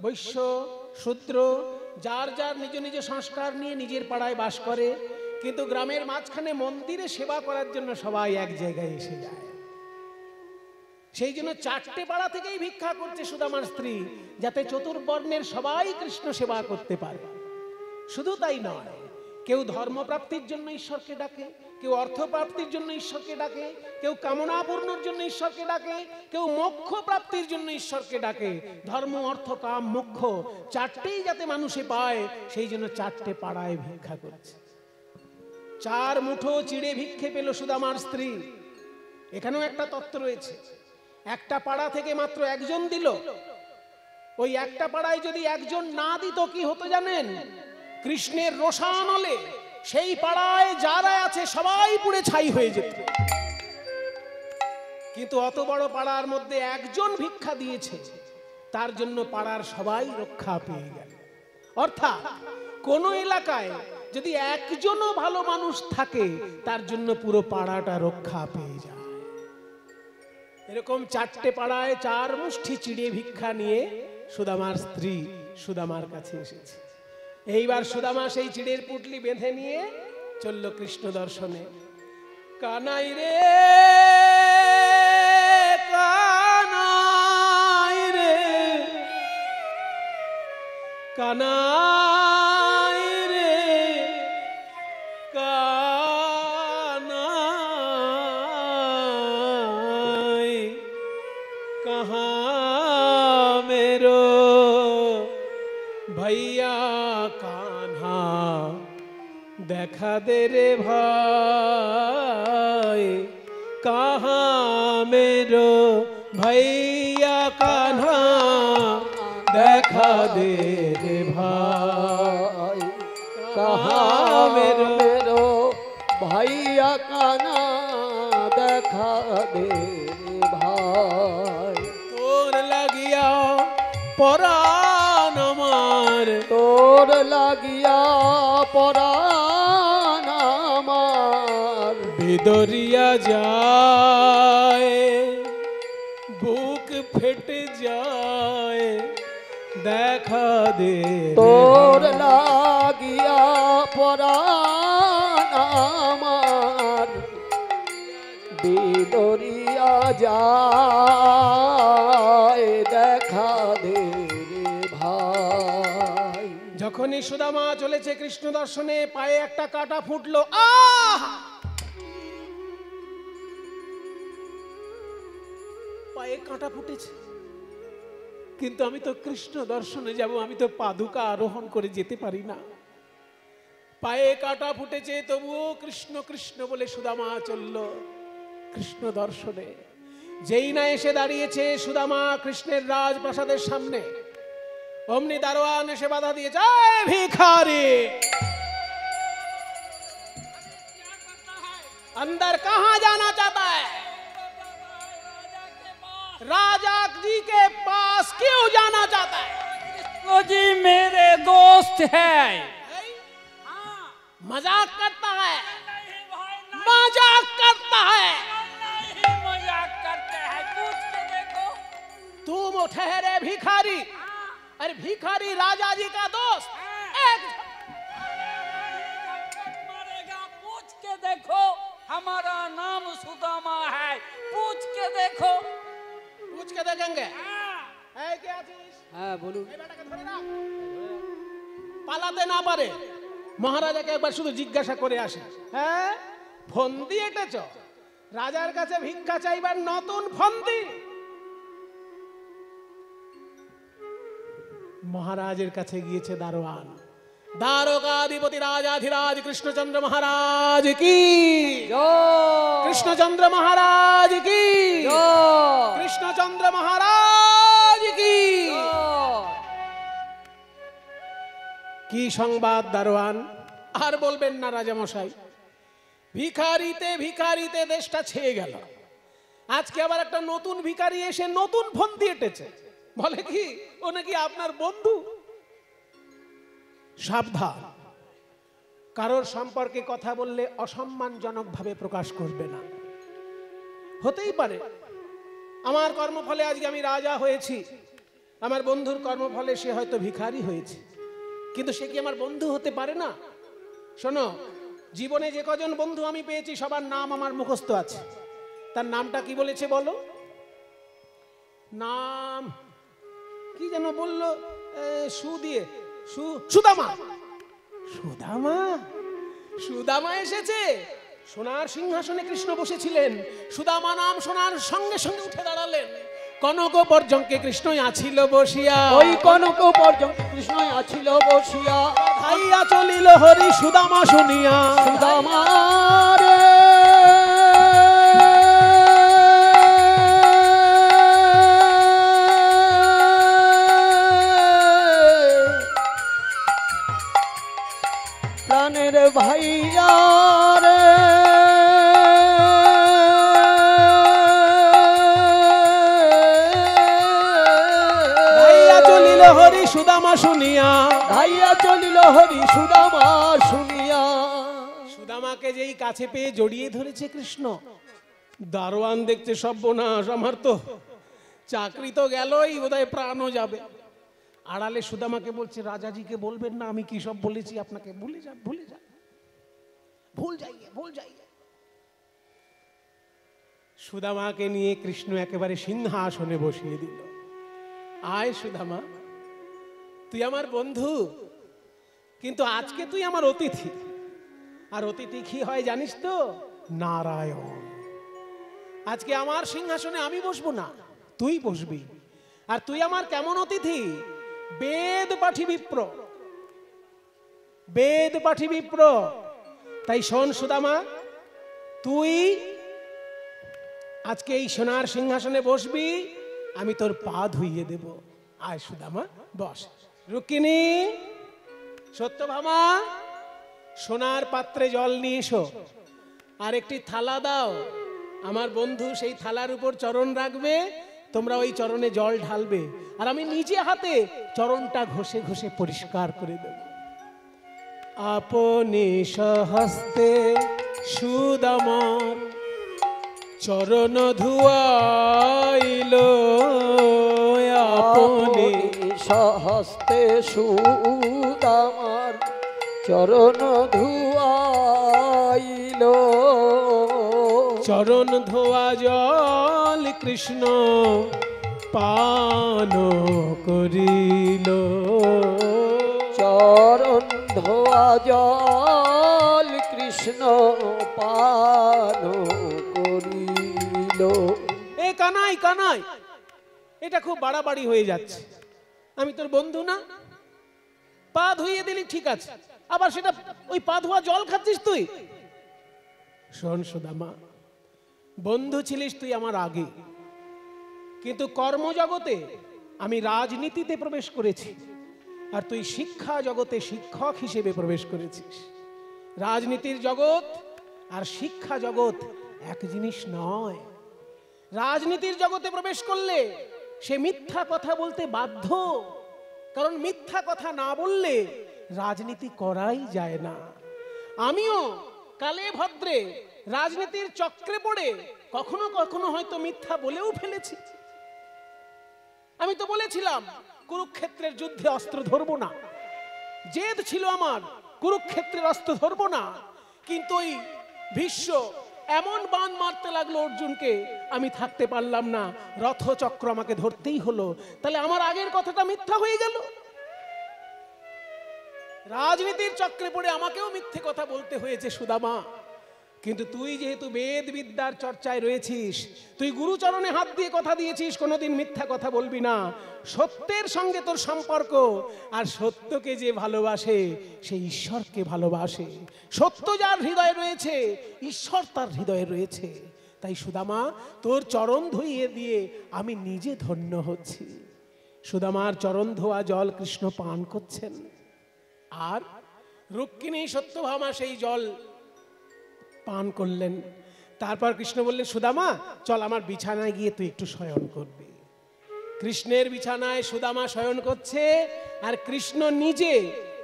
বৈশ্য, শূদ্র, যার যার নিজ নিজ সংস্কার নিয়ে নিজের পাড়ায় বাস করে। কিন্তু গ্রামের মাঝখানে মন্দিরে সেবা করার জন্য সবাই এক জায়গায় এসে যায়। সেই জন্য চারটে পাড়া থেকেই ভিক্ষা করছে সুদামার স্ত্রী, যাতে চতুর্বর্ণের সবাই কৃষ্ণ সেবা করতে পারে। শুধু তাই নয়, কেউ ধর্মপ্রাপ্তির জন্য ঈশ্বরকে ডাকে, কেউ অর্থপ্রাপ্তির জন্য ঈশ্বরকে ডাকে, কেউ কামনা পূর্ণর জন্য ঈশ্বরকে ডাকে, কেউ মোক্ষ প্রাপ্তির জন্য ঈশ্বরকে ডাকে। ধর্ম, অর্থ, কাম, মোক্ষ চারটেই যাতে মানুষে পায়, সেই জন্য চারটে পাড়ায় ভিক্ষা করছে। 4 মুঠো চিড়ে ভিক্ষে পেল সুদামার স্ত্রী। এখানেও একটা তত্ত্ব রয়েছে। একটা পাড়া থেকে মাত্র একজন দিল। ওই একটা পাড়ায় যদি একজন না দিত কি হতো জানেন? কৃষ্ণের রোষানলে সেই পাড়ায় যারা আছে সবাই পুড়ে ছাই হয়ে যেত। কিন্তু অত বড় পাড়ার মধ্যে একজন ভিক্ষা দিয়েছে, তার জন্য পাড়ার সবাই রক্ষা পেয়ে গেল। অর্থাৎ কোন এলাকায় যদি একজনও ভালো মানুষ থাকে, তার জন্য পুরো পাড়াটা রক্ষা পেয়ে যায়। এরকম চারটে পাড়ায় 4 মুষ্টি চিড়ে ভিক্ষা নিয়ে সুদামার স্ত্রী সুদামার কাছে এসেছে। এইবার সুদামা সেই চিড়ের পুটলি বেঁধে নিয়ে চলল কৃষ্ণ দর্শনে। কানাই রে কানাই রে কানাই রে কানাই, कहाँ मेरो भैया कान्हा, দেখা দে রে ভাই। कहाँ मेरो भैया कान्हा, দেখা দে রে ভাই। कहाँ मेरो भैया कान्हा, দেখা দে ভাই। তোর লাগিয়া পরাণ আমার, তোর লাগিয়া পরাণ আমার ভিতরিয়া যায়, বুক ফেটে যায়, দেখা দে। তোর লাগিয়া পরাণ আমার যায় দেখা দে রে ভাই। যখনই সুদামা চলেছে কৃষ্ণ দর্শনে, পায়ে একটা কাঁটা ফুটলো। আহ! পায়ে কাঁটা ফুটেছে, কিন্তু আমি তো কৃষ্ণ দর্শনে যাব, আমি তো পাদুকা আরোহণ করে যেতে পারি না। পায়ে কাঁটা ফুটেছে, তবুও কৃষ্ণ কৃষ্ণ বলে সুদামা চলল কৃষ্ণ দর্শনে। যেই না এসে দাঁড়িয়েছে সুদামা কৃষ্ণের রাজপ্রাসাদের সামনে, অমনি দারোয়ান এসে বাধা দিয়েছে। এই ভিখারি, अंदर कहाँ जाना चाहता है? राजा जी के पास क्यों जाना चाहता है? कृष्ण जी मेरे दोस्त है। मजाक करता है, मजाक करता है। नहीं मजाक करते हैं, पूछ के देखो। तुम ठहरे भिखारी, अरे भिखारी राजा जी का दोस्त एक मारेगा, पूछ के देखो। हमारा नाम सुदामा है, पूछ के देखो। पूछ के देखेंगे। है क्या चीज? হ্যাঁ বলুন। এই বেটাকে ধরে রাখ। পালাতে না পারে, মহারাজাকে একবার শুধু জিজ্ঞাসা করে আসে। হ্যাঁ, ফন্দি এঁটেছ? রাজার কাছে ভিক্ষা চাইবার নতুন ফন্দি? মহারাজের কাছে গিয়েছে দারোয়ান। দ্বারকাধিপতি রাজাধিরাজ কৃষ্ণচন্দ্র মহারাজ কি, কৃষ্ণচন্দ্র মহারাজ কি, কৃষ্ণচন্দ্র মহারাজ কি। কি সংবাদ দারোয়ান? আর বলবেন না রাজামশাই, ভিখারিতে ভিখারিতে দেশটা ছেয়ে গেল। আজকে আবার একটা নতুন ভিখারি এসে নতুন ফন্দি এঁটেছে। বলে কি ও নাকি আপনার বন্ধু। সাবধান, কারোর সম্পর্কে কথা বললে অসম্মানজনক ভাবে প্রকাশ করবে না। হতেই পারে আমার কর্মফলে আজকে আমি রাজা হয়েছি, আমার বন্ধুর কর্মফলে সে হয়তো ভিখারি হয়েছে, কিন্তু সে কি আমার বন্ধু হতে পারে না? শোনো, জীবনে যে কজন বন্ধু আমি পেয়েছি সবার নাম আমার মুখস্থ আছে। তার নামটা কি বলেছে বলো? নাম কি যেন বললো? সু দিয়ে সুদামা। সুদামা, সুদামা এসেছে। সোনার সিংহাসনে কৃষ্ণ বসেছিলেন, সুদামা নাম শোনার সঙ্গে সঙ্গে উঠে দাঁড়ালেন। কনক পর্যঙ্কে কৃষ্ণই আছিল বসিয়া, ওই কনক পর্যন্ত কৃষ্ণই আছিল বসিয়া। ভাইয়া চলিল হরি সুদামা শুনিয়া। সুদামা রে প্রাণের ভাইয়া রে, ভাইয়া চলিল হরি সুদামা শুনিয়া। ভাইয়া চলিল হরি সুদামা শুনিয়া। সুদামাকে যেই কাছে পেয়ে জড়িয়ে ধরেছে কৃষ্ণ, দারোয়ান দেখছে সর্বনাশ, আমার তো চাকরি তো গেলই, বোধহয় প্রাণও যাবে। আড়ালে সুদামাকে বলছে, রাজাজিকে বলবেন না আমি কি সব বলেছি আপনাকে, ভুলে যান, ভুলে যান, ভুল যাইয়ে, ভুল যাইয়ে। সুদামাকে নিয়ে কৃষ্ণ একেবারে সিংহাসনে বসিয়ে দিল। আয় সুদামা, তুই আমার বন্ধু, কিন্তু আজকে তুই আমার অতিথি। আর অতিথি কি হয় জানিস তো? নারায়ণ। আজকে আমার সিংহাসনে আমি বসবো না, তুই বসবি। আর তুই আমার কেমন অতিথি? বেদ পাঠী বিপ্র, বেদ পাঠী বিপ্র। তাই শোন সুদামা, তুই আজকে এই সোনার সিংহাসনে বসবি, আমি তোর পা ধুইয়ে দেব। আয় সুদামা বস। রুক্মিণী, সত্যভামা, সোনার পাত্রে জল নিয়ে এসো, আর একটি থালা দাও। আমার বন্ধু সেই থালার উপর চরণ রাখবে, তোমরা ওই চরণে জল ঢালবে, আর আমি নিজে হাতে চরণটা ঘষে ঘষে পরিষ্কার করে দেব। আপনি সহস্তে সুদামার চরণ ধুয়াইল, আপনি সহস্তে সুদামার চরণ ধুয়াইল। চরণ ধোয়া জল কৃষ্ণ পান করিল। চরণ ধোয়া জল কৃষ্ণ পান করিল। এ কানাই কানাই, এটা খুব বাড়াবাড়ি হয়ে যাচ্ছে। আমি তোর বন্ধু না? পা ধুইয়ে দিলি ঠিক আছে, আবার সেটা ওই পা ধোয়া জল খাচ্ছিস তুই? শোন সুদামা, বন্ধু ছিলিস তুই আমার আগে, কিন্তু কর্মজগতে আমি রাজনীতিতে প্রবেশ করেছি, আর তুই শিক্ষা জগতে শিক্ষক হিসেবে প্রবেশ করেছিস। রাজনীতির জগৎ আর শিক্ষা জগৎ এক জিনিস নয়। রাজনীতির জগতে প্রবেশ করলে সে মিথ্যা কথা বলতে বাধ্য, কারণ মিথ্যা কথা না বললে রাজনীতি করাই যায় না। আমিও কালে ভদ্রে রাজনীতির চক্রে পড়ে কখনো কখনো হয়তো মিথ্যা বলেও ফেলেছি। আমি তো বলেছিলাম কুরুক্ষেত্রের যুদ্ধে অস্ত্র ধরবো না, জেদ ছিল আমার, কুরুক্ষেত্রের অস্ত্র ধরবো না। কিন্তু ওই ভীষ্ম এমন বাণ মারতে লাগলো অর্জুনকে, আমি থাকতে পারলাম না, রথচক্র আমাকে ধরতেই হলো। তাহলে আমার আগের কথাটা মিথ্যা হয়ে গেল। রাজনীতির চক্রে পড়ে আমাকেও মিথ্যে কথা বলতে হয়েছে সুদামা। কিন্তু তুই যেহেতু বেদ বিদ্যার চর্চায় রয়েছিস, তুই গুরুচরণে হাত দিয়ে কথা দিয়েছিস কোনোদিন মিথ্যা কথা বলবি না। সত্যের সঙ্গে তোর সম্পর্ক, আর সত্যকে যে ভালোবাসে সে ঈশ্বরকে ভালোবাসে। সত্য যার হৃদয়ে রয়েছে, ঈশ্বর তার হৃদয়ে রয়েছে। তাই সুদামা, তোর চরণ ধুইয়ে দিয়ে আমি নিজে ধন্য হচ্ছি। সুদামার চরণ ধোয়া জল কৃষ্ণ পান করছেন, আর রুক্মিণী সত্যভামা সেই জল পান করলেন। তারপর কৃষ্ণ বললেন, সুদামা চল আমার বিছানায় গিয়ে তুই একটু শয়ন করবি। কৃষ্ণের বিছানায় সুদামা শয়ন করছে, আর কৃষ্ণ নিজে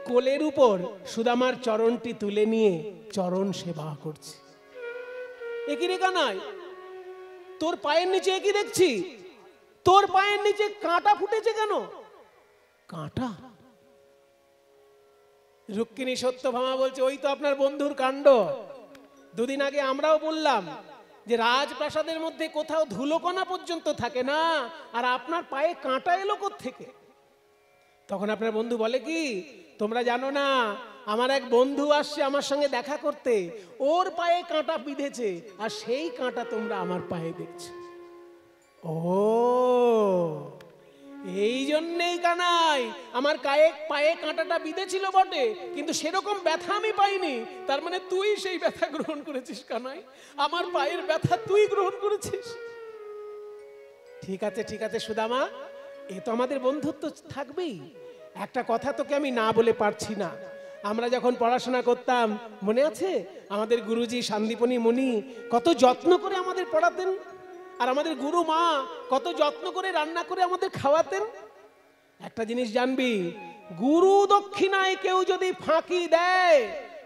কোলের উপর সুদামার চরণটি তুলে নিয়ে চরণ সেবা করছে। একই রেখা নাই, তোর পায়ের নিচে একই দেখছি, তোর পায়ের নিচে কাঁটা ফুটেছে কেন? কাঁটা? রুক্মিণী সত্যভামা বলছে, ওই তো আপনার বন্ধুর কাণ্ড। দুদিন আগে আমরাও বললাম যে রাজপ্রাসাদের মধ্যে কোথাও ধুলোকণা পর্যন্ত থাকে না, আর আপনার পায়ে কাঁটা এলো কোত্থেকে? তখন আপনার বন্ধু বলে কি, তোমরা জানো না, আমার এক বন্ধু আসছে আমার সঙ্গে দেখা করতে, ওর পায়ে কাঁটা বিঁধেছে, আর সেই কাঁটা তোমরা আমার পায়ে দেখছো। ও, এই জন্যেই কানাই আমার পায়ে কাঁটাটা বিঁধেছিল বটে, কিন্তু সেরকম ব্যথা আমি পাইনি। তার মানে তুই সেই ব্যথা গ্রহণ করেছিস কানাই, আমার পায়ের ব্যথা তুই গ্রহণ করেছিস। ঠিক আছে ঠিক আছে সুদামা, এ তো আমাদের বন্ধুত্ব থাকবেই। একটা কথা তোকে আমি না বলে পারছি না। আমরা যখন পড়াশোনা করতাম, মনে আছে আমাদের গুরুজি শান্তিপনি মুনি কত যত্ন করে আমাদের পড়াতেন, আর আমাদের গুরু মা কত যত্ন করে রান্না করে আমাদের খাওয়াতেন। একটা জিনিস জানবি, গুরু দক্ষিণায় কেউ যদি ফাঁকি দেয়,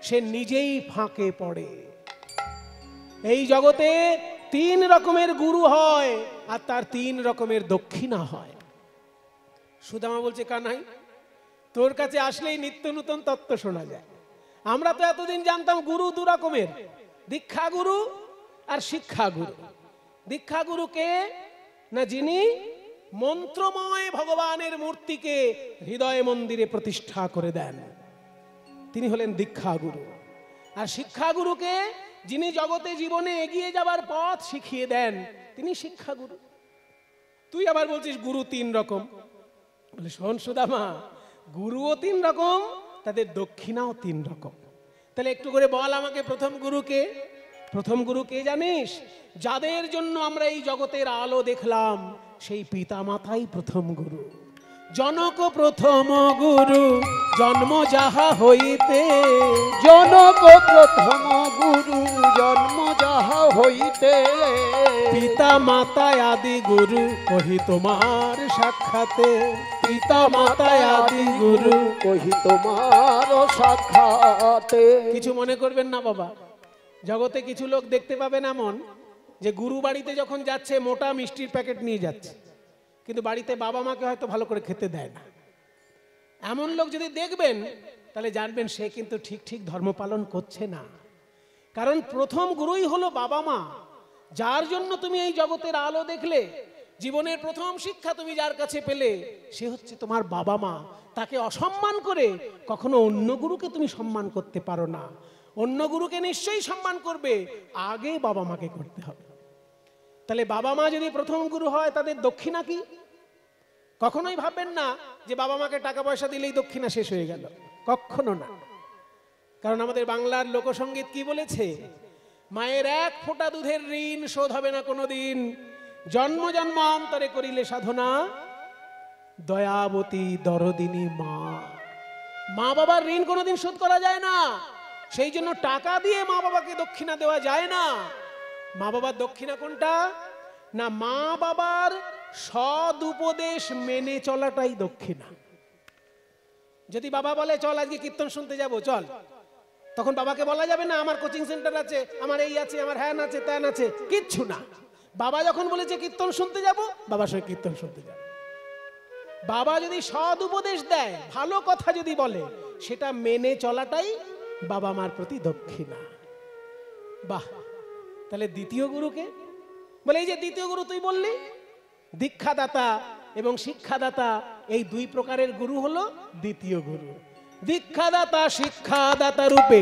সে নিজেই ফাঁকে পড়ে। এই জগতে 3 রকমের গুরু হয়, আর তার 3 রকমের দক্ষিণা হয়। সুদামা বলছে, কানাই তোর কাছে আসলেই নিত্য নতুন তত্ত্ব শোনা যায়। আমরা তো এতদিন জানতাম গুরু 2 রকমের, দীক্ষা গুরু আর শিক্ষা গুরু। দীক্ষা গুরু কে না, যিনি মন্ত্রময় ভগবানের মূর্তিকে হৃদয় মন্দিরে প্রতিষ্ঠা করে দেন, তিনি হলেন দীক্ষা গুরু। আর শিক্ষা গুরুকে, যিনি জগতে জীবনে এগিয়ে যাবার পথ শিখিয়ে দেন, তিনি শিক্ষা গুরু। তুই আবার বলছিস গুরু 3 রকম। বলে, শোন সুদামা, গুরুও 3 রকম, তাদের দক্ষিণাও 3 রকম। তাহলে একটু করে বল আমাকে, প্রথম গুরুকে। প্রথম গুরু কে জানিস? যাদের জন্য আমরা এই জগতের আলো দেখলাম, সেই পিতা মাতাই প্রথম গুরু। জনক প্রথম গুরু জন্ম যাহা হইতে, জনক প্রথম গুরু জন্ম যাহা হইতে, পিতা মাতা আদি গুরু কহি তোমার সাক্ষাতে। পিতা মাতা আদি গুরু কহি তোমার সাক্ষাতে। কিছু মনে করবেন না বাবা, জগতে কিছু লোক দেখতে পাবেন এমন, যে গুরু বাড়িতে যখন যাচ্ছে মোটা মিষ্টির প্যাকেট নিয়ে যাচ্ছে, কিন্তু বাড়িতে বাবা মাকে হয়তো ভালো করে খেতে দেয় না। এমন লোক যদি দেখবেন, তাহলে জানবেন সে কিন্তু ঠিক ঠিক ধর্ম পালন করছে না। কারণ প্রথম গুরুই হলো বাবা মা, যার জন্য তুমি এই জগতের আলো দেখলে, জীবনের প্রথম শিক্ষা তুমি যার কাছে পেলে, সে হচ্ছে তোমার বাবা মা। তাকে অসম্মান করে কখনো অন্য গুরুকে তুমি সম্মান করতে পারো না। অন্য গুরুকে নিশ্চয়ই সম্মান করবে, আগে বাবা মাকে করতে হবে। তাহলে বাবা মা যদি প্রথম গুরু হয়, তাদের দক্ষিণা কি? কখনোই ভাববেন না যে বাবা মাকে টাকা পয়সা দিলেই দক্ষিণা শেষ হয়ে গেল, কখনো না। কারণ আমাদের বাংলার লোকসঙ্গীত কি বলেছে? মায়ের এক ফোঁটা দুধের ঋণ শোধ হবে না কোনোদিন, জন্ম জন্মান্তরে করিলে সাধনা, দয়াবতী দরদিনী মা। মা বাবার ঋণ কোনোদিন শোধ করা যায় না। সেই জন্য টাকা দিয়ে মা বাবাকে দক্ষিণা দেওয়া যায় না। মা বাবার দক্ষিণা কোনটা? না, মা বাবার সদ উপদেশ মেনে চলাটাই দক্ষিণা। যদি বাবা বলে চল আজকে কীর্তন শুনতে যাব, চল, তখন বাবাকে বলা যাবে না আমার কোচিং সেন্টার আছে, আমার এই আছে, আমার হ্যান আছে, ত্যান আছে, কিচ্ছু না। বাবা যখন বলেছে কীর্তন শুনতে যাব, বাবার সঙ্গে কীর্তন শুনতে যাব। বাবা যদি সদ উপদেশ দেয়, ভালো কথা যদি বলে, সেটা মেনে চলাটাই বাবা মার প্রতি দক্ষিণা। বাহ, তাহলে দ্বিতীয় গুরুকে বলে, এই যে দ্বিতীয় গুরু তুই বললি, দীক্ষাদাতা এবং শিক্ষাদাতা, এই দুই প্রকারের গুরু হলো দ্বিতীয় গুরু। দীক্ষাদাতা শিক্ষাদাতা রূপে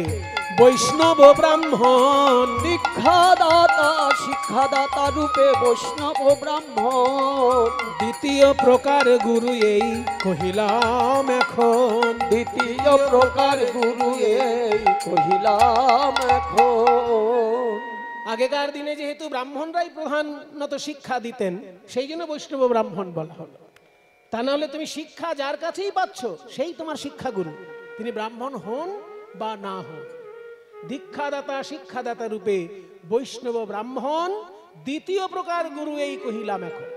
বৈষ্ণব ব্রাহ্মণ, দীক্ষাদাতা শিক্ষাদাতা রূপে বৈষ্ণব ব্রাহ্মণ। দ্বিতীয় প্রকার গুরু এই কহিলাম এখন, দ্বিতীয় প্রকার গুরু এই কহিলাম এখন। আগেকার দিনে যেহেতু ব্রাহ্মণরাই প্রধানত শিক্ষা দিতেন, সেই জন্য বৈষ্ণব ব্রাহ্মণ বলা হলো। তা না হলে তুমি শিক্ষা যার কাছেই পাচ্ছ, সেই তোমার শিক্ষাগুরু, তিনি ব্রাহ্মণ হন বা না হন। দীক্ষাদাতা শিক্ষাদাতা রূপে বৈষ্ণব ব্রাহ্মণ, দ্বিতীয় প্রকার গুরু এই কহিলাম এখন।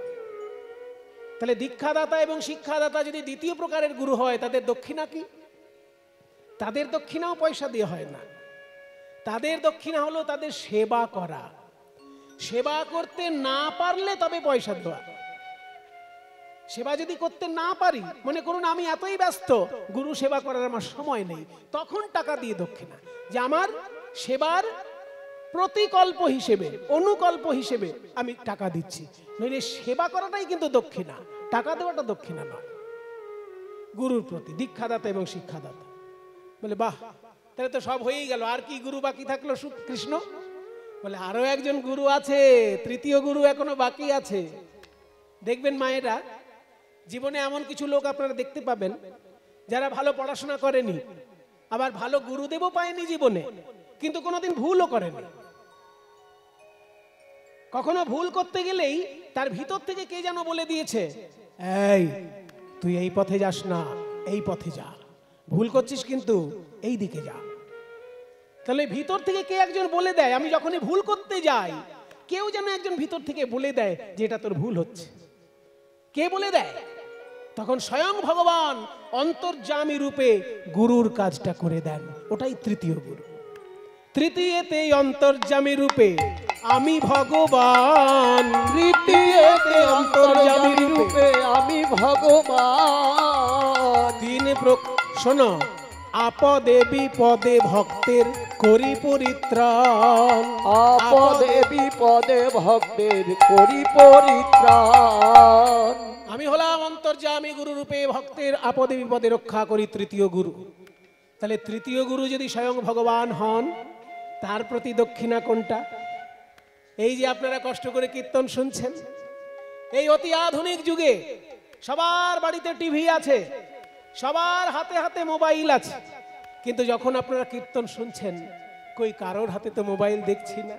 তাহলে দীক্ষাদাতা এবং শিক্ষাদাতা যদি দ্বিতীয় প্রকারের গুরু হয়, তাদের দক্ষিণা কি? তাদের দক্ষিণাও পয়সা দিয়ে হয় না। তাদের দক্ষিণা হলো তাদের সেবা করা। সেবা করতে না পারলে তবে পয়সা দেওয়া। সেবা যদি করতে না পারি, মনে করুন আমি এতই ব্যস্ত, গুরু সেবা করার আমার সময় নেই, তখন টাকা দিয়ে দক্ষিণা, যে আমার সেবার প্রতিকল্প হিসেবে, অনুকল্প হিসেবে আমি টাকা দিচ্ছি। নইলে সেবা করাটাই কিন্তু দক্ষিণা, টাকা দেওয়াটা দক্ষিণা নয় গুরুর প্রতি। দীক্ষাদাতা এবং শিক্ষাদাতা বলে, বাহ, তাহলে তো সব হয়েই গেল, আর কি গুরু বাকি থাকলো? কৃষ্ণ বলে, আরো একজন গুরু আছে, তৃতীয় গুরু এখনো বাকি আছে। দেখবেন মায়েরা, জীবনে এমন কিছু লোক আপনারা দেখতে পাবেন যারা ভালো পড়াশোনা করেনি, আবার ভালো গুরুদেবও পায়নি জীবনে, কিন্তু কোনোদিন ভুলও করেনি। কখনো ভুল করতে গেলেই তার ভিতর থেকে কে যেন বলে দিয়েছে, এই তুই এই পথে যাস না, এই পথে যা, ভুল করছিস কিন্তু এই দিকে যা। তাহলে ভিতর থেকে কে একজন বলে দেয়, আমি যখনই ভুল করতে যাই, কেউ যেন একজন ভিতর থেকে বলে দেয় যে এটা তোর ভুল হচ্ছে। কে বলে দেয়? তখন স্বয়ং ভগবান অন্তর্যামী রূপে গুরুর কাজটা করে দেন, ওটাই তৃতীয় গুরু। তৃতীয়তে অন্তর্যামী রূপে আমি ভগবান, তৃতীয়তে অন্তর্যামী রূপে আমি ভগবান। শোনো, আপদে বিপদে ভক্তের করি পরিত্রাণ, আপদে বিপদে ভক্তের করি পরিত্রাণ। আমি হলাম অন্তর্যামী গুরু রূপে ভক্তের আপদে বিপদে রক্ষা করি, তৃতীয় গুরু। তাহলে তৃতীয় গুরু যদি স্বয়ং ভগবান হন, তার প্রতি দক্ষিণা কোনটা? এই যে আপনারা কষ্ট করে কীর্তন শুনছেন, এই অতি আধুনিক যুগে সবার বাড়িতে টিভি আছে, সবার হাতে হাতে মোবাইল আছে, কিন্তু যখন আপনারা কীর্তন শুনছেন, কই কারোর হাতে তো মোবাইল দেখছি না।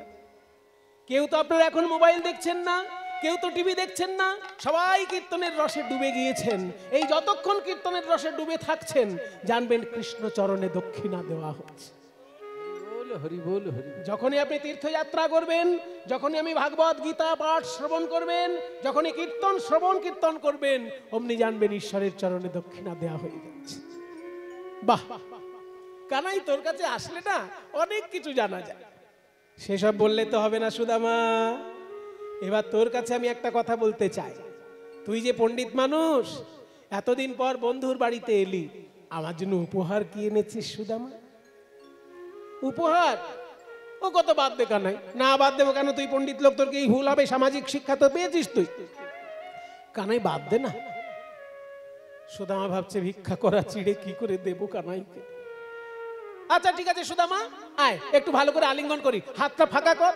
কেউ তো আপনারা এখন মোবাইল দেখছেন না, কেউ তো টিভি দেখছেন না, সবাই কীর্তনের রসে ডুবে গিয়েছেন। এই যতক্ষণ কীর্তনের রসে ডুবে থাকছেন, জানবেন কৃষ্ণ চরণে দক্ষিণা দেওয়া হচ্ছে। হরি বল হরি। যখনই আপনি তীর্থযাত্রা করবেন, যখনই আমি ভাগবত গীতা পাঠ শ্রবণ করবেন, যখনই কীর্তন শ্রবণ কীর্তন করবেন, অমনি জানবেন ঈশ্বরের চরণে দক্ষিণা দেওয়া হয়ে যাচ্ছে। বাহ, কানাই তোর কাছে আসলে না অনেক কিছু জানা যায়। সেসব বললে তো হবে না সুদামা। এবার তোর কাছে আমি একটা কথা বলতে চাই। তুই যে পণ্ডিত মানুষ, এতদিন পর বন্ধুর বাড়িতে এলি, আমার জন্য উপহার কি এনেছিস সুদামা? উপহার ও কত বাদ দে কানাই, না বাদ দেবো কেন, তুই পণ্ডিত লোক, তোর কি এই ভুল হবে? সামাজিক শিক্ষা তো পেয়েছিস তুই, কানাই বাদ দে না। সুদামা ভাবছে ভিক্ষা করা চিড়ে কি করে দেবো কানাইকে। আচ্ছা ঠিক আছে সুদামা, আয় একটু ভালো করে আলিঙ্গন করি, হাতটা ফাঁকা কর।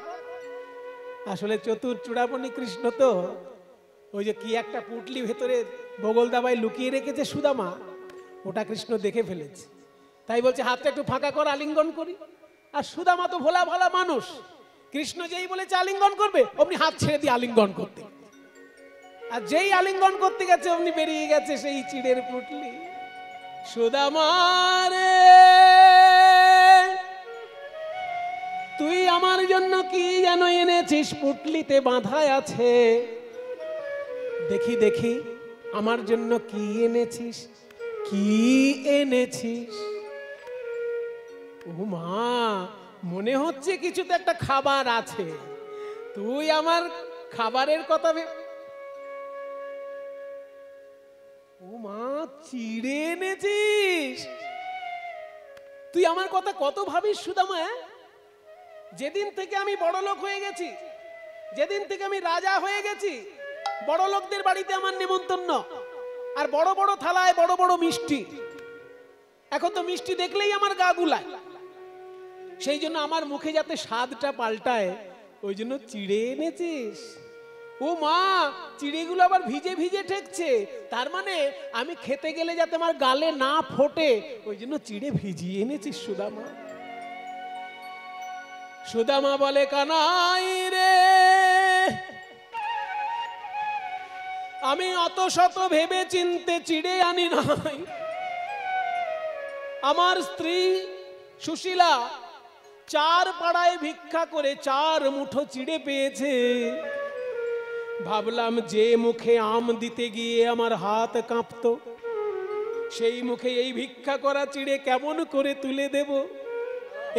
আসলে চতুর চূড়ামণি কৃষ্ণ তো ওই যে কি একটা পুটলি ভেতরে বগল দাবায় লুকিয়ে রেখেছে সুদামা, ওটা কৃষ্ণ দেখে ফেলেছে, তাই বলছে হাতটা একটু ফাঁকা কর, আলিঙ্গন করি। আর সুদামা তো ভোলা ভালা মানুষ, কৃষ্ণ যেই বলেছে আলিঙ্গন করবে অমনি হাত ছেড়ে দিয়ে আলিঙ্গন করতে, আর যেই আলিঙ্গন করতে গেছে অমনি বেরিয়ে গেছে সেই চিড়ের পুটলি। সুদামা রে, তুই আমার জন্য কি যেন এনেছিস, পুটলিতে বাঁধা আছে, দেখি দেখি আমার জন্য কি এনেছিস, কি এনেছিস? ও মা, মনে হচ্ছে কিছু তো একটা খাবার আছে, তুই আমার খাবারের কথা ও মা, চিড়ে এনেছিস? তুই আমার কথা কত ভাবিস সুদামা। যেদিন থেকে আমি বড় লোক হয়ে গেছি, যেদিন থেকে আমি রাজা হয়ে গেছি, বড় লোকদের বাড়িতে আমার নেমন্তন্ন, আর বড় বড় থালায় বড় বড় মিষ্টি। এখন তো মিষ্টি দেখলেই আমার গা গুলায়, সেই জন্য আমার মুখে যাতে স্বাদটা পাল্টায় ওই জন্য চিড়ে এনেছিস। ও মা, চিড়েগুলো আবার ভিজে ভিজে ঠেকছে, তার মানে আমি খেতে গেলে যাতে আমার গালে না ফোটে ওই জন্য চিড়ে ভিজিয়ে এনেছিস সুদামা। সুদামা বলে কানাই রে, আমি অত শত ভেবে চিনতে চিড়ে আনি নাই, আমার স্ত্রী সুশীলা 4 পাড়ায় ভিক্ষা করে 4 মুঠো চিড়ে পেয়েছে। ভাবলাম যে মুখে আম দিতে গিয়ে আমার হাত কাঁপতো, সেই মুখে এই ভিক্ষা করা চিড়ে কেমন করে তুলে দেব।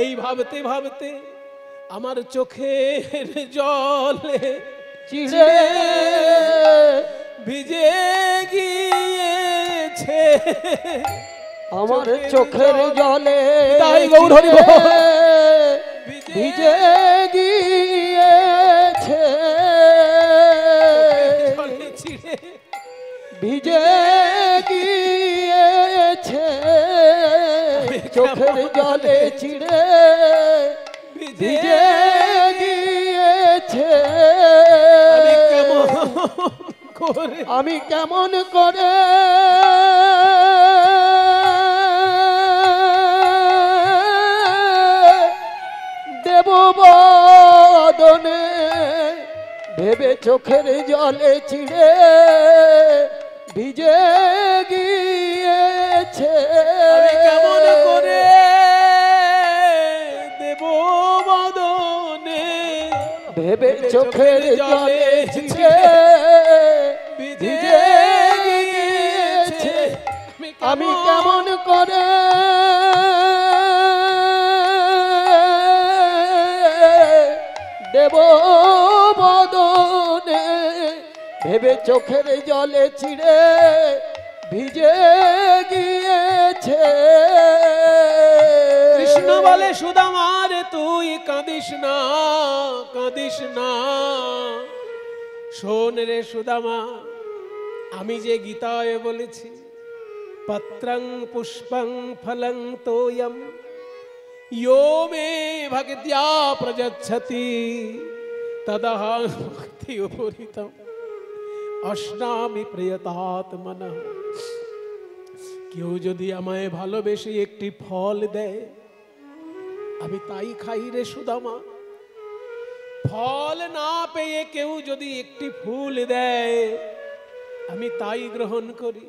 এই ভাবতে ভাবতে আমার চোখের জলে চিড়ে ভিজে গিয়েছে, আমার চোখের জলে তাই গৌর হরি বল। ভিজে গিয়েছে, ভিজে গিয়েছে, চোখের জলে চিড়ে ভিজে গিয়েছে। আমি কেমন করে দেব বদনে, ভেবে চোখের জলে চিড়ে ভিজে গিয়েছে। আমি কেমন করে দেব বদনে, ভেবে চোখের জলে চিড়ে ভিজে গিয়েছে। আমি কেমন করে দেব বদনে, ভেবে চোখের জলে চিড়ে ভিজে গিয়েছে। কৃষ্ণ বলে সুদামা রে, তুই কাঁদিস না, কাঁদিস না। শোন রে সুদামা, আমি যে গীতায় বলেছি, পত্রং পুষ্পং ফলং তোয়ম यो मे भक्त्या प्रयच्छति तदहं भक्ति उपरीतम अश्नामि प्रियतात्मनः। কেউ যদি আমায় ভালোবেসে একটি ফল দেয় আমি তাই খাই রে সুদামা। ফল না পেয়ে কেউ যদি একটি ফুল দেয় আমি তাই গ্রহণ করি।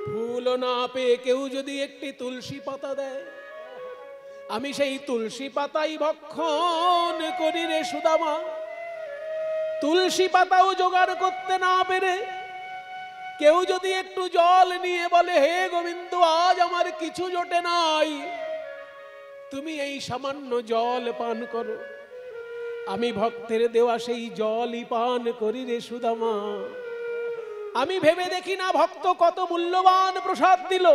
ফুল না পেয়ে কেউ যদি একটি তুলসী পাতা দেয় আমি সেই তুলসী পাতাই ভক্ষণ করি রে সুদামা। তুলসী পাতাও জোগাড় করতে না পেরে কেউ যদি একটু জল নিয়ে বলে, হে গোবিন্দ আজ আমার কিছু জোটে নাই, তুমি এই সামান্য জল পান করো, আমি ভক্তের দেওয়া সেই জলই পান করি রে সুদামা। আমি ভেবে দেখি না ভক্ত কত মূল্যবান প্রসাদ দিল,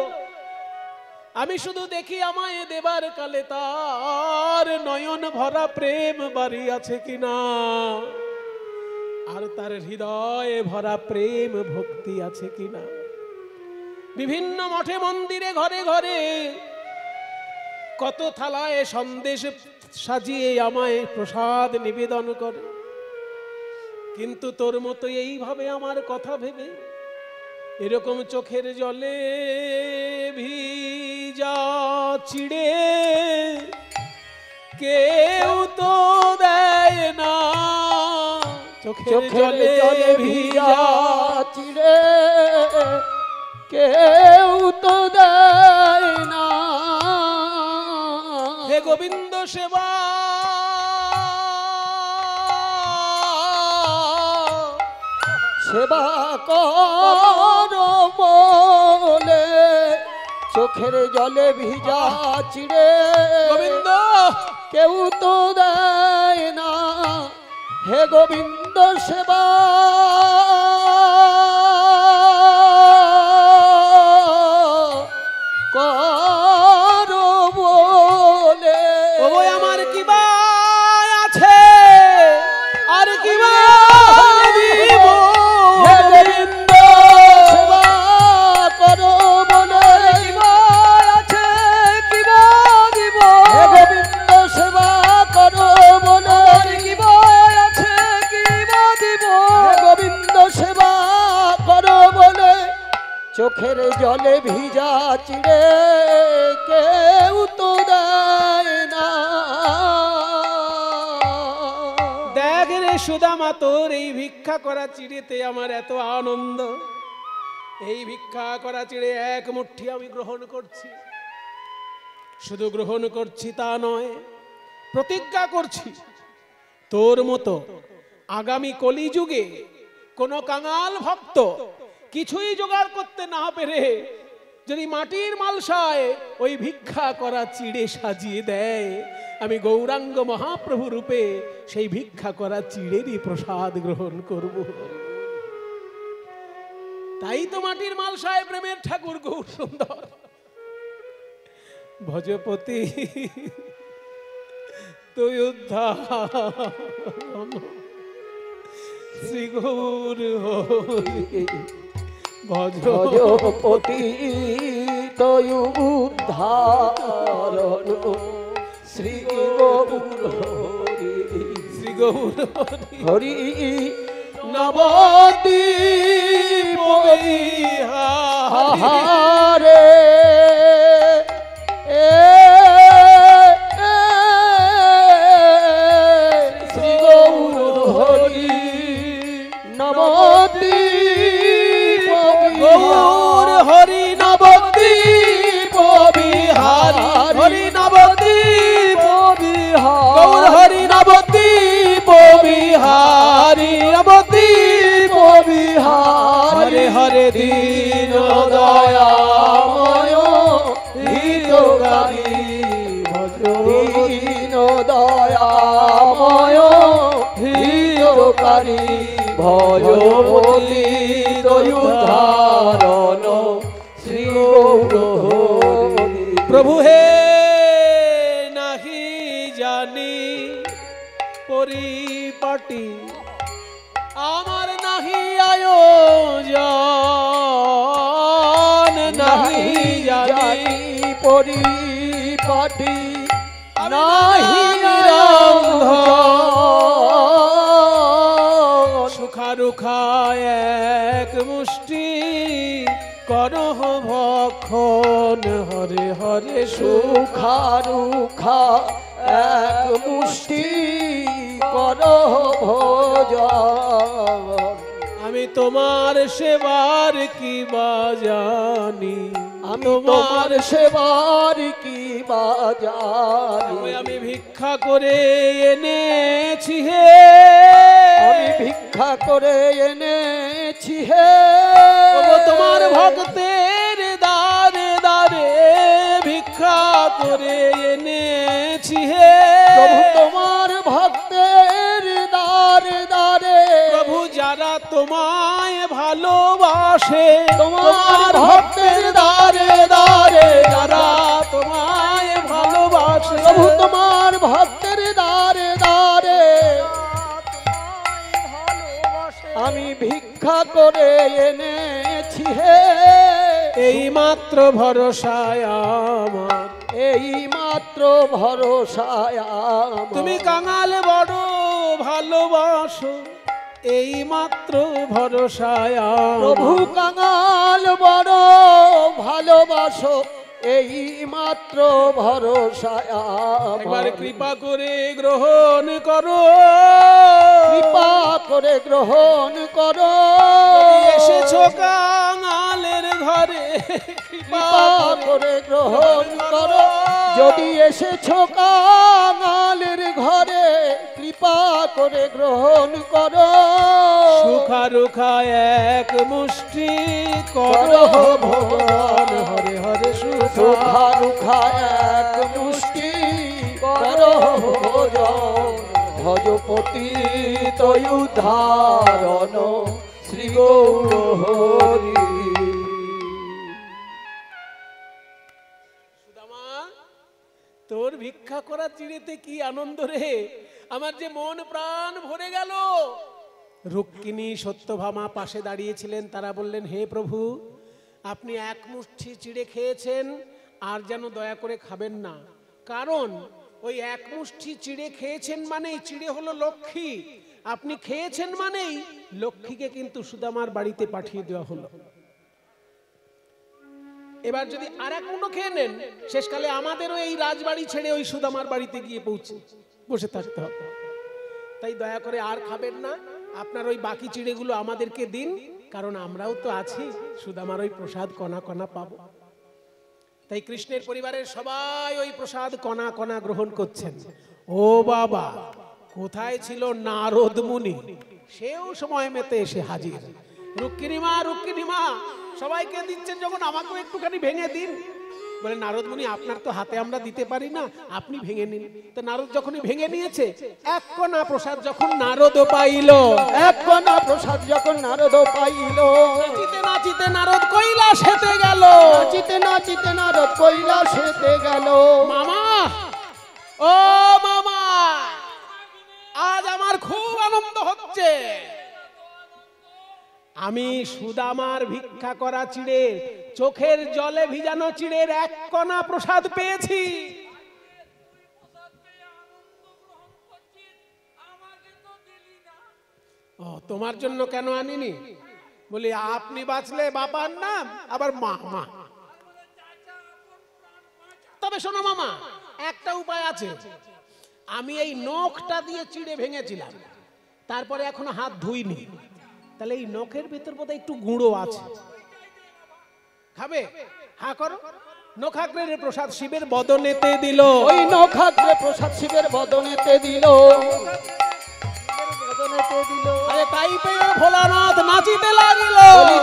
আমি শুধু দেখি আমায় দেবার কালে তার নয়ন ভরা প্রেম বাড়ি আছে কিনা, আর তার হৃদয়ে ভরা প্রেম ভক্তি আছে কিনা। বিভিন্ন মঠে মন্দিরে ঘরে ঘরে কত থালায় সন্দেশ সাজিয়ে আমায় প্রসাদ নিবেদন করে, কিন্তু তোর মতো এইভাবে আমার কথা ভেবে এরকম চোখের জলে ভিজা চিড়ে কেউ তো দেয় না। চোখের জলে ভিজা চিড়ে কেউ তো দেয় না। হে গোবিন্দ সেবা সেবা কর বলে চোখের জলে ভিজা চিড়ে গোবিন্দ কেউ তো দেয় না। হে গোবিন্দ সেবা কর বলে ওই আমার কি বা আছে আর কি বা দিব। হে গোবিন্দ সেবা কর বলে কি বা আছে কি বা দিব। হে গোবিন্দ সেবা কর বলে কি বা আছে কি বা দিব। হে গোবিন্দ সেবা কর বলে চোখের জলে ভিজা চিড়ে কেউ তো দেয় না। দেখ রে সুদামা, তোর এই ভিক্ষা করা চিড়েতে আমার এত আনন্দ। এই ভিক্ষা করা চিড়ে এক মুঠি আমি গ্রহণ করছি। শুধু গ্রহণ করছি তা নয়, প্রতিজ্ঞা করছি তোর মতো আগামী কলিযুগে কোন কাঙাল ভক্ত কিছুই জোগাড় করতে না পেরে যদি মাটির মালসায় ওই ভিক্ষা করা চিড়ে সাজিয়ে দেয়, আমি গৌরাঙ্গ মহাপ্রভু রূপে সেই ভিক্ষা করা চিড়েরই প্রসাদ গ্রহণ করব। তাই তো মাটির মালসায় প্রেমের ঠাকুর গৌর সুন্দর ভজপতি তুই উদ্ধার শ্রী গৌর হরি ভজপতি তয় উদ্ধারণ শ্রী গৌর হরি। শ্রী গৌর হরি হরি নবদ্বীপ হারে শ্রী গৌর হরি নবদ্বীপ গৌর হরি নবদ্বীপ বিহারী হরি নবদ্বীপ গৌর হরি নবদ্বীপ বিহারী নবদ্বীপ বিহারী হরে দীন দয়াময় হিতকারী দীন দয়াময় হিতকারী ভজপতি দয়ুদ্ধারণ শ্রী গৌর হরি। প্রভু হে নাহি জানি পরিপাটি আমার নাহি আয়োজন নাহি জানি পরিপাটি নাহি সুখারুখা এক মুষ্টি করহ ভক্ষণ হরে হরে সুখারুখা এক মুষ্টি করহ ভোজন। আমি তোমার সেবার কি বা জানি আমি তোমার সেবার কি বা জানি। ওই আমি ভিক্ষা করে এনেছি হে আমি ভিক্ষা করে এনেছি হে ওগো তোমার ভক্তের দারে দারে ভিক্ষা করে এনেছি হে প্রভু তোমার ভক্তের দারে দারে। প্রভু যারা তোমায় ভালোবাসে তোমার ভক্তের দারে দারে যারা ভিক্ষা করে এনেছি হে, এই মাত্র ভরসায় আমার, এই মাত্র ভরসায় আমার। তুমি কাঙাল বড় ভালোবাসো, এই মাত্র ভরসায় আমার। প্রভু কাঙাল বড় ভালোবাসো, এই মাত্র ভরসায় একবার আমার। কৃপা করে গ্রহণ করো, কৃপা করে গ্রহণ করো, এসেছো কাঙালের ঘরে, কৃপা করে গ্রহণ করো। যদি এসেছো কাঙালের ঘরে, কৃপা করে গ্রহণ করো। সুখা রুখা এক মুষ্টি করো ভগবান, হরে হরে সুখা সুখা রুখা এক মুষ্টি করো ভোজন, ভজপতি তয়ুদ্ধারণ শ্রী গৌর হরি। সুদামা, তোর ভিক্ষা করা চিড়েতে কি আনন্দ রে, আমার যে মন প্রাণ ভরে গেল। রুক্মিণী সত্যভামা পাশে দাঁড়িয়েছিলেন, তারা বললেন, হে প্রভু, আপনি এক মুষ্টি চিড়ে খেয়েছেন, আর যেন দয়া করে খাবেন না। কারণ ওই এক মুষ্টি চিড়ে খেয়েছেন মানেই, চিড়ে হলো লক্ষ্মী, আপনি খেয়েছেন মানেই লক্ষ্মীকে কিন্তু সুদামার বাড়িতে পাঠিয়ে দেওয়া হলো। এবার যদি আর এক মুঠো খেয়ে নেন, শেষকালে আমাদেরও এই রাজবাড়ি ছেড়ে ওই সুদামার বাড়িতে গিয়ে পৌঁছে বসে থাকতে হবে। তাই দয়া করে আর খাবেন না, আপনার ওই বাকি চিড়েগুলো আমাদেরকে দিন, কারণ আমরাও তো আছি, সুদামার ওই প্রসাদ কণা কণা পাবো। তাই কৃষ্ণের পরিবারের সবাই ওই প্রসাদ কণা কণা গ্রহণ করছেন। ও বাবা, কোথায় ছিল নারদ মুনি, সেও সময় মেতে এসে হাজির। রুক্মিণী মা, রুক্মিণী মা, সবাইকে দিচ্ছেন যখন আমাকেও একটুখানি ভেঙে দিন। বলে, নারদ মুনি, আপনার তো হাতে আমরা দিতে পারি না, আপনি ভেঙে নিন। তো নারদ যখনই ভেঙে নিয়েছে, এক কণা প্রসাদ যখন নারদ পাইল, এক কণা প্রসাদ যখন নারদ পাইল, নাচিতে নাচিতে নারদ কৈলাসেতে গেল। নাচিতে নাচিতে নারদ কৈলাসেতে গেল। মামা, ও মামা, আজ আমার খুব আনন্দ হচ্ছে। আমি সুদামার ভিক্ষা করা চিড়ে, চোখের জলে ভিজানো চিড়ের এক কণা প্রসাদ পেয়েছি। ও, তোমার জন্য কেন আনিনি? বলি, আপনি বাঁচলে বাবার নাম, আবার মামা। তবে শোনো মামা, একটা উপায় আছে। আমি এই নখটা দিয়ে চিড়ে ভেঙেছিলাম, তারপরে এখনো হাত ধুইনি, তাহলে এই নখের ভিতর বোধহয় একটু গুঁড়ো আছে। খাবে? হা করো। নখাগ্রের প্রসাদ শিবের বদনেতে দিল। ওই নখাগ্রে প্রসাদ শিবের বদনেতে দিল। আরে তাই পেয়ে ভোলানাথ নাচিতে লাগিল।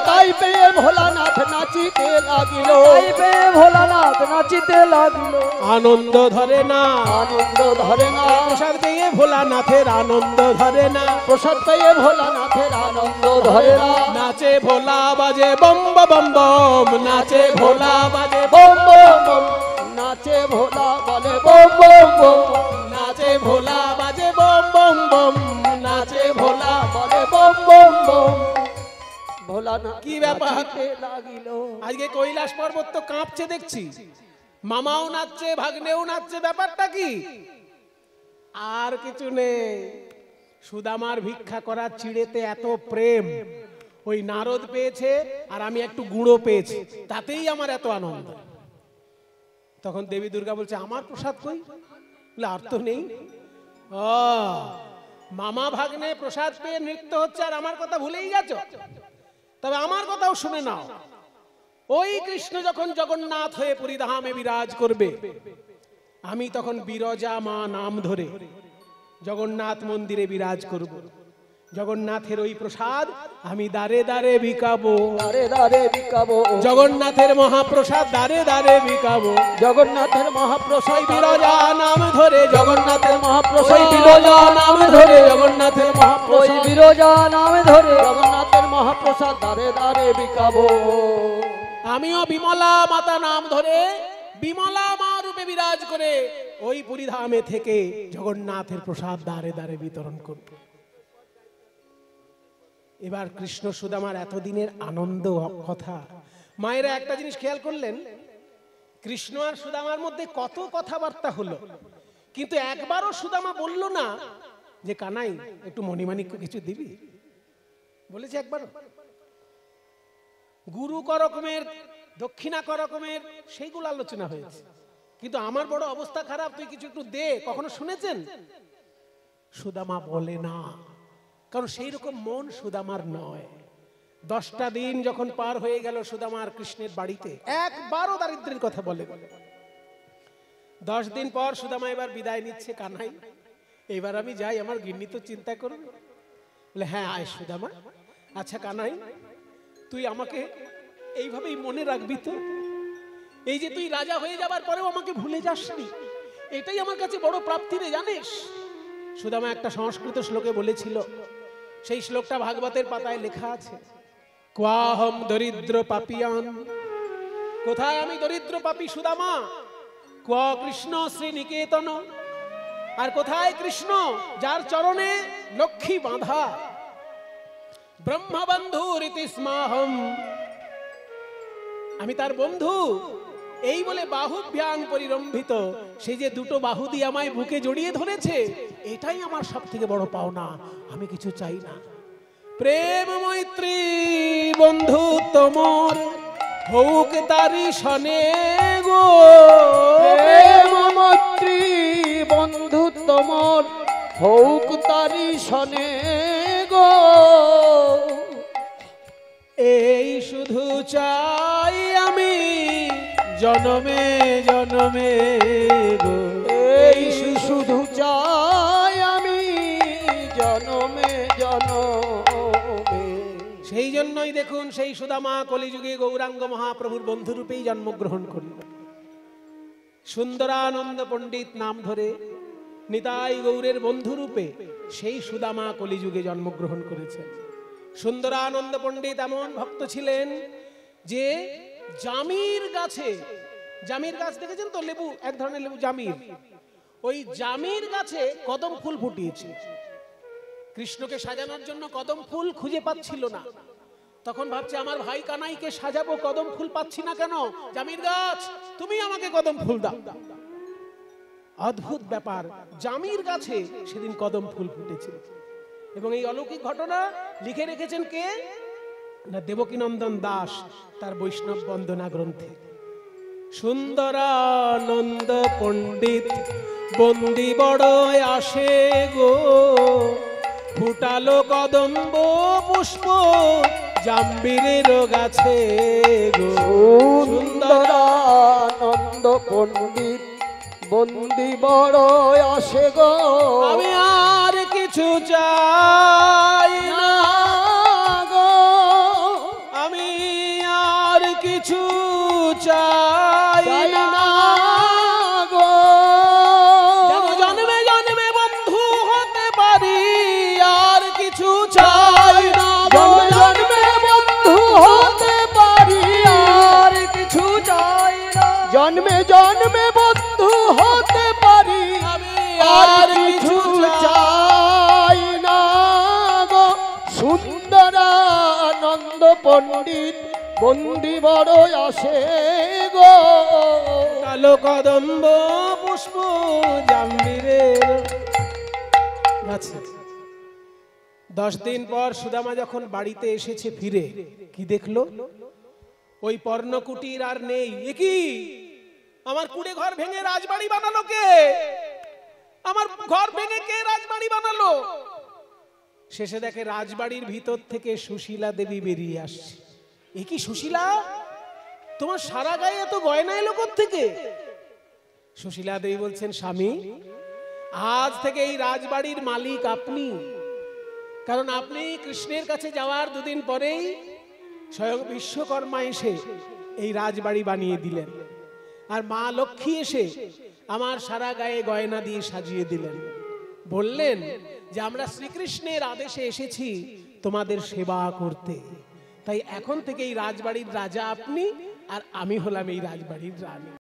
তাই পেয়ে ভোলানাথ নাচিতে লাগিল। তাই পেয়ে ভোলানাথ নাচিতে লাগিল। আনন্দ ধরে না, আনন্দ ধরে না, প্রসাদ পেয়ে ভোলানাথের আনন্দ ধরে না। প্রসাদ পেয়ে ভোলানাথের আনন্দ ধরে না। নাচে ভোলা বাজে বম বম বম, নাচে ভোলা বাজে বম বম বম, নাচে ভোলা বলে বম বম বম, নাচে ভোলা বাজে বম বম বম, নাচে ভোলা বলে বম বম বম। ভোলানাথ কি ব্যাপার? নাচিতে লাগিল। আজকে কৈলাস পর্বত তো কাঁপছে দেখছি, মামাও নাচছে, ভাগ্নেও নাচছে, ব্যাপারটা কি? আর কিছু নেই, সুদামার ভিক্ষা করার চিড়েতে এত প্রেম, ওই নারদ পেয়েছে আর আমি একটু গুঁড়ো পেয়েছি, তাতেই আমার এত আনন্দ। তখন দেবী দুর্গা বলছে, আমার প্রসাদ কই? বলে, আর তো নেই। ও, মামা ভাগ্নে প্রসাদ পেয়ে নৃত্য হচ্ছে আর আমার কথা ভুলেই গেছো? তবে আমার কথাও শুনে নাও। ওই কৃষ্ণ যখন জগন্নাথ হয়ে পুরীধামে বিরাজ করবে, আমি তখন বিরজা মা নাম ধরে জগন্নাথ মন্দিরে বিরাজ করব। জগন্নাথের ওই প্রসাদ আমি দারে দারে বিকাবো, দারে দারে বিকাবো। জগন্নাথের মহাপ্রসাদ দারে দারে বিকাবো। জগন্নাথের মহাপ্রসাদ বিরজা নাম ধরে, জগন্নাথের মহাপ্রসাদ বিরজা নাম ধরে, জগন্নাথের ওই মহাপ্রসাদ, বিরজা নামে ধরে জগন্নাথের মহাপ্রসাদ দারে দারে বিকাবো। আমিও বিমলা মাতা নাম ধরে বিমলা মা রূপে বিরাজ করে ওই পুরীধামে থেকে জগন্নাথের প্রসাদ দারে দারে বিতরণ করব। এবার কৃষ্ণ সুদামার এতদিনের আনন্দ কথা, মায়েরা একটা জিনিস খেয়াল করলেন, কৃষ্ণ আর সুদামার মধ্যে কত কথাবার্তা হলো, কিন্তু একবারও সুদামা বলল না যে কানাই একটু মণিমাণিক্য কিছু দিবি, বলেছে একবার? গুরু করকমের, দক্ষিণা করকমের, সেইগুলো আলোচনা হয়েছে, কিন্তু আমার বড় অবস্থা খারাপ, তুই কিছু একটু দে, কখনো শুনেছেন? সুদামা বলে না, কারণ সেই রকম মন সুদামার নয়। 10টা দিন যখন পার হয়ে গেল সুদামার কৃষ্ণের বাড়িতে, একবারও দারিদ্র্যের কথা বলে। 10 দিন পর সুদামা এবার বিদায় নিচ্ছে, কানাই এবার আমি যাই, আমার গিন্নি তো চিন্তা করবে। বলে হ্যাঁ আয় সুদামা। আচ্ছা কানাই, তুই আমাকে এইভাবেই মনে রাখবি তো? এই যে তুই রাজা হয়ে যাবার পরেও আমাকে ভুলে যাসনি, এটাই আমার কাছে বড় প্রাপ্তি রে, জানিস? সুদামা একটা সংস্কৃত শ্লোকে বলেছিল, সেই শ্লোকটা ভাগবতের পাতায় লেখা আছে, ক্বাহম দরিদ্র পাপিয়ান। কোথায় আমি দরিদ্র পাপী সুদামা? ক্বা কৃষ্ণ শ্রীনিকেতন। আর কোথায় কৃষ্ণ? যার চরণে লক্ষ্মী বাঁধা। ব্রহ্মবন্ধু রীতি স্মাহম, আমি তার বন্ধু। এই বলে বাহুভ্যাং পরিরম্ভিত, সেই যে দুটো বাহু দিয়ে আমায় বুকে জড়িয়ে ধরেছে, এটাই আমার সব থেকে বড় পাওনা, আমি কিছু চাই না। প্রেম মৈত্রী বন্ধু তোমর হোক তারি সনে গো, প্রেম মৈত্রী বন্ধু তোমর হোক তারি সনে গো, এই শুধু চাই আমি জনমে জনমে গো, এই শুধু চাই আমি জনমে জনমে। সেই জন্যই দেখুন সেই সুদামা কলিযুগে গৌরাঙ্গ মহাপ্রভুর বন্ধুরূপেই জন্মগ্রহণ করল। সুন্দরানন্দ পণ্ডিত নাম ধরে নিতাই গৌরের বন্ধুরূপে সেই সুদামা কলিযুগে জন্মগ্রহণ করেছেন। সুন্দরানন্দ পণ্ডিত এমন ভক্ত ছিলেন যে জামির গাছে, জামির গাছ দেখেছেন তো, লেবু, এক ধরনের লেবু জামির, ওই জামির গাছে কদম ফুল ফুটিয়েছে। কৃষ্ণকে সাজানোর জন্য কদম ফুল খুঁজে পাচ্ছিল না, তখন ভাবছে আমার ভাই কানাইকে সাজাবো, কদম ফুল পাচ্ছি না কেন? জামির গাছ তুমি আমাকে কদম ফুল দাও। অদ্ভুত ব্যাপার, জামির গাছে সেদিন কদম ফুল ফুটেছে। এবং এই অলৌকিক ঘটনা লিখে রেখেছেন কে? না দেবকীনন্দন দাস তার বৈষ্ণব বন্দনা গ্রন্থে। সুন্দরানন্দ পণ্ডিত বন্দি বড় আসে গো, ফুটালো কদম্ব পুষ্প জাম্বিরের গাছে গো। সুন্দরানন্দ পণ্ডিত বন্দি বড় আসে গো, আমি আর কিছু চাই না গো, আমি আর কিছু চাই না গো, যেন জন্মে জন্মে বন্ধু হতে পারি, আর কিছু চাই না জন্মে জন্মে বন্ধু হতে পারি, আর কিছু চাই না, জন্মে জন্মে বন্ধু হতে পারি, আমি আর কিছু চাই না গো। সুন্দরানন্দ পণ্ডিত বন্দি বড় আসে গো, কালো কদম্ব পুষ্প জাম্বিরের গাছে। 10 দিন পর সুদামা যখন বাড়িতে এসেছে ফিরে, কি দেখলো? ওই পর্ণকুটির আর নেই। এ কি, আমার কুড়ে ঘর ভেঙে রাজবাড়ি বানালো কে? আমার ঘর ভেঙে কে রাজবাড়ি বানালো? শেষে দেখে রাজবাড়ির ভিতর থেকে সুশীলা দেবী বেরিয়ে আসছে। এ কি সুশীলা, তোমার সারা গায়ে এত গয়না এলো কোত্থেকে? সুশীলা দেবী বলছেন, স্বামী আজ থেকে এই রাজবাড়ির মালিক আপনি, কারণ আপনি কৃষ্ণের কাছে যাওয়ার 2 দিন পরেই স্বয়ং বিশ্বকর্মা এসে এই রাজবাড়ি বানিয়ে দিলেন, আর মা লক্ষ্মী এসে আমার সারা গায়ে গয়না দিয়ে সাজিয়ে দিলেন। বললেন যে আমরা শ্রীকৃষ্ণের আদেশে এসেছি তোমাদের সেবা করতে, তাই এখন থেকে এই রাজবাড়ির রাজা আপনি, আর আমি হলাম এই রাজবাড়ির রানী।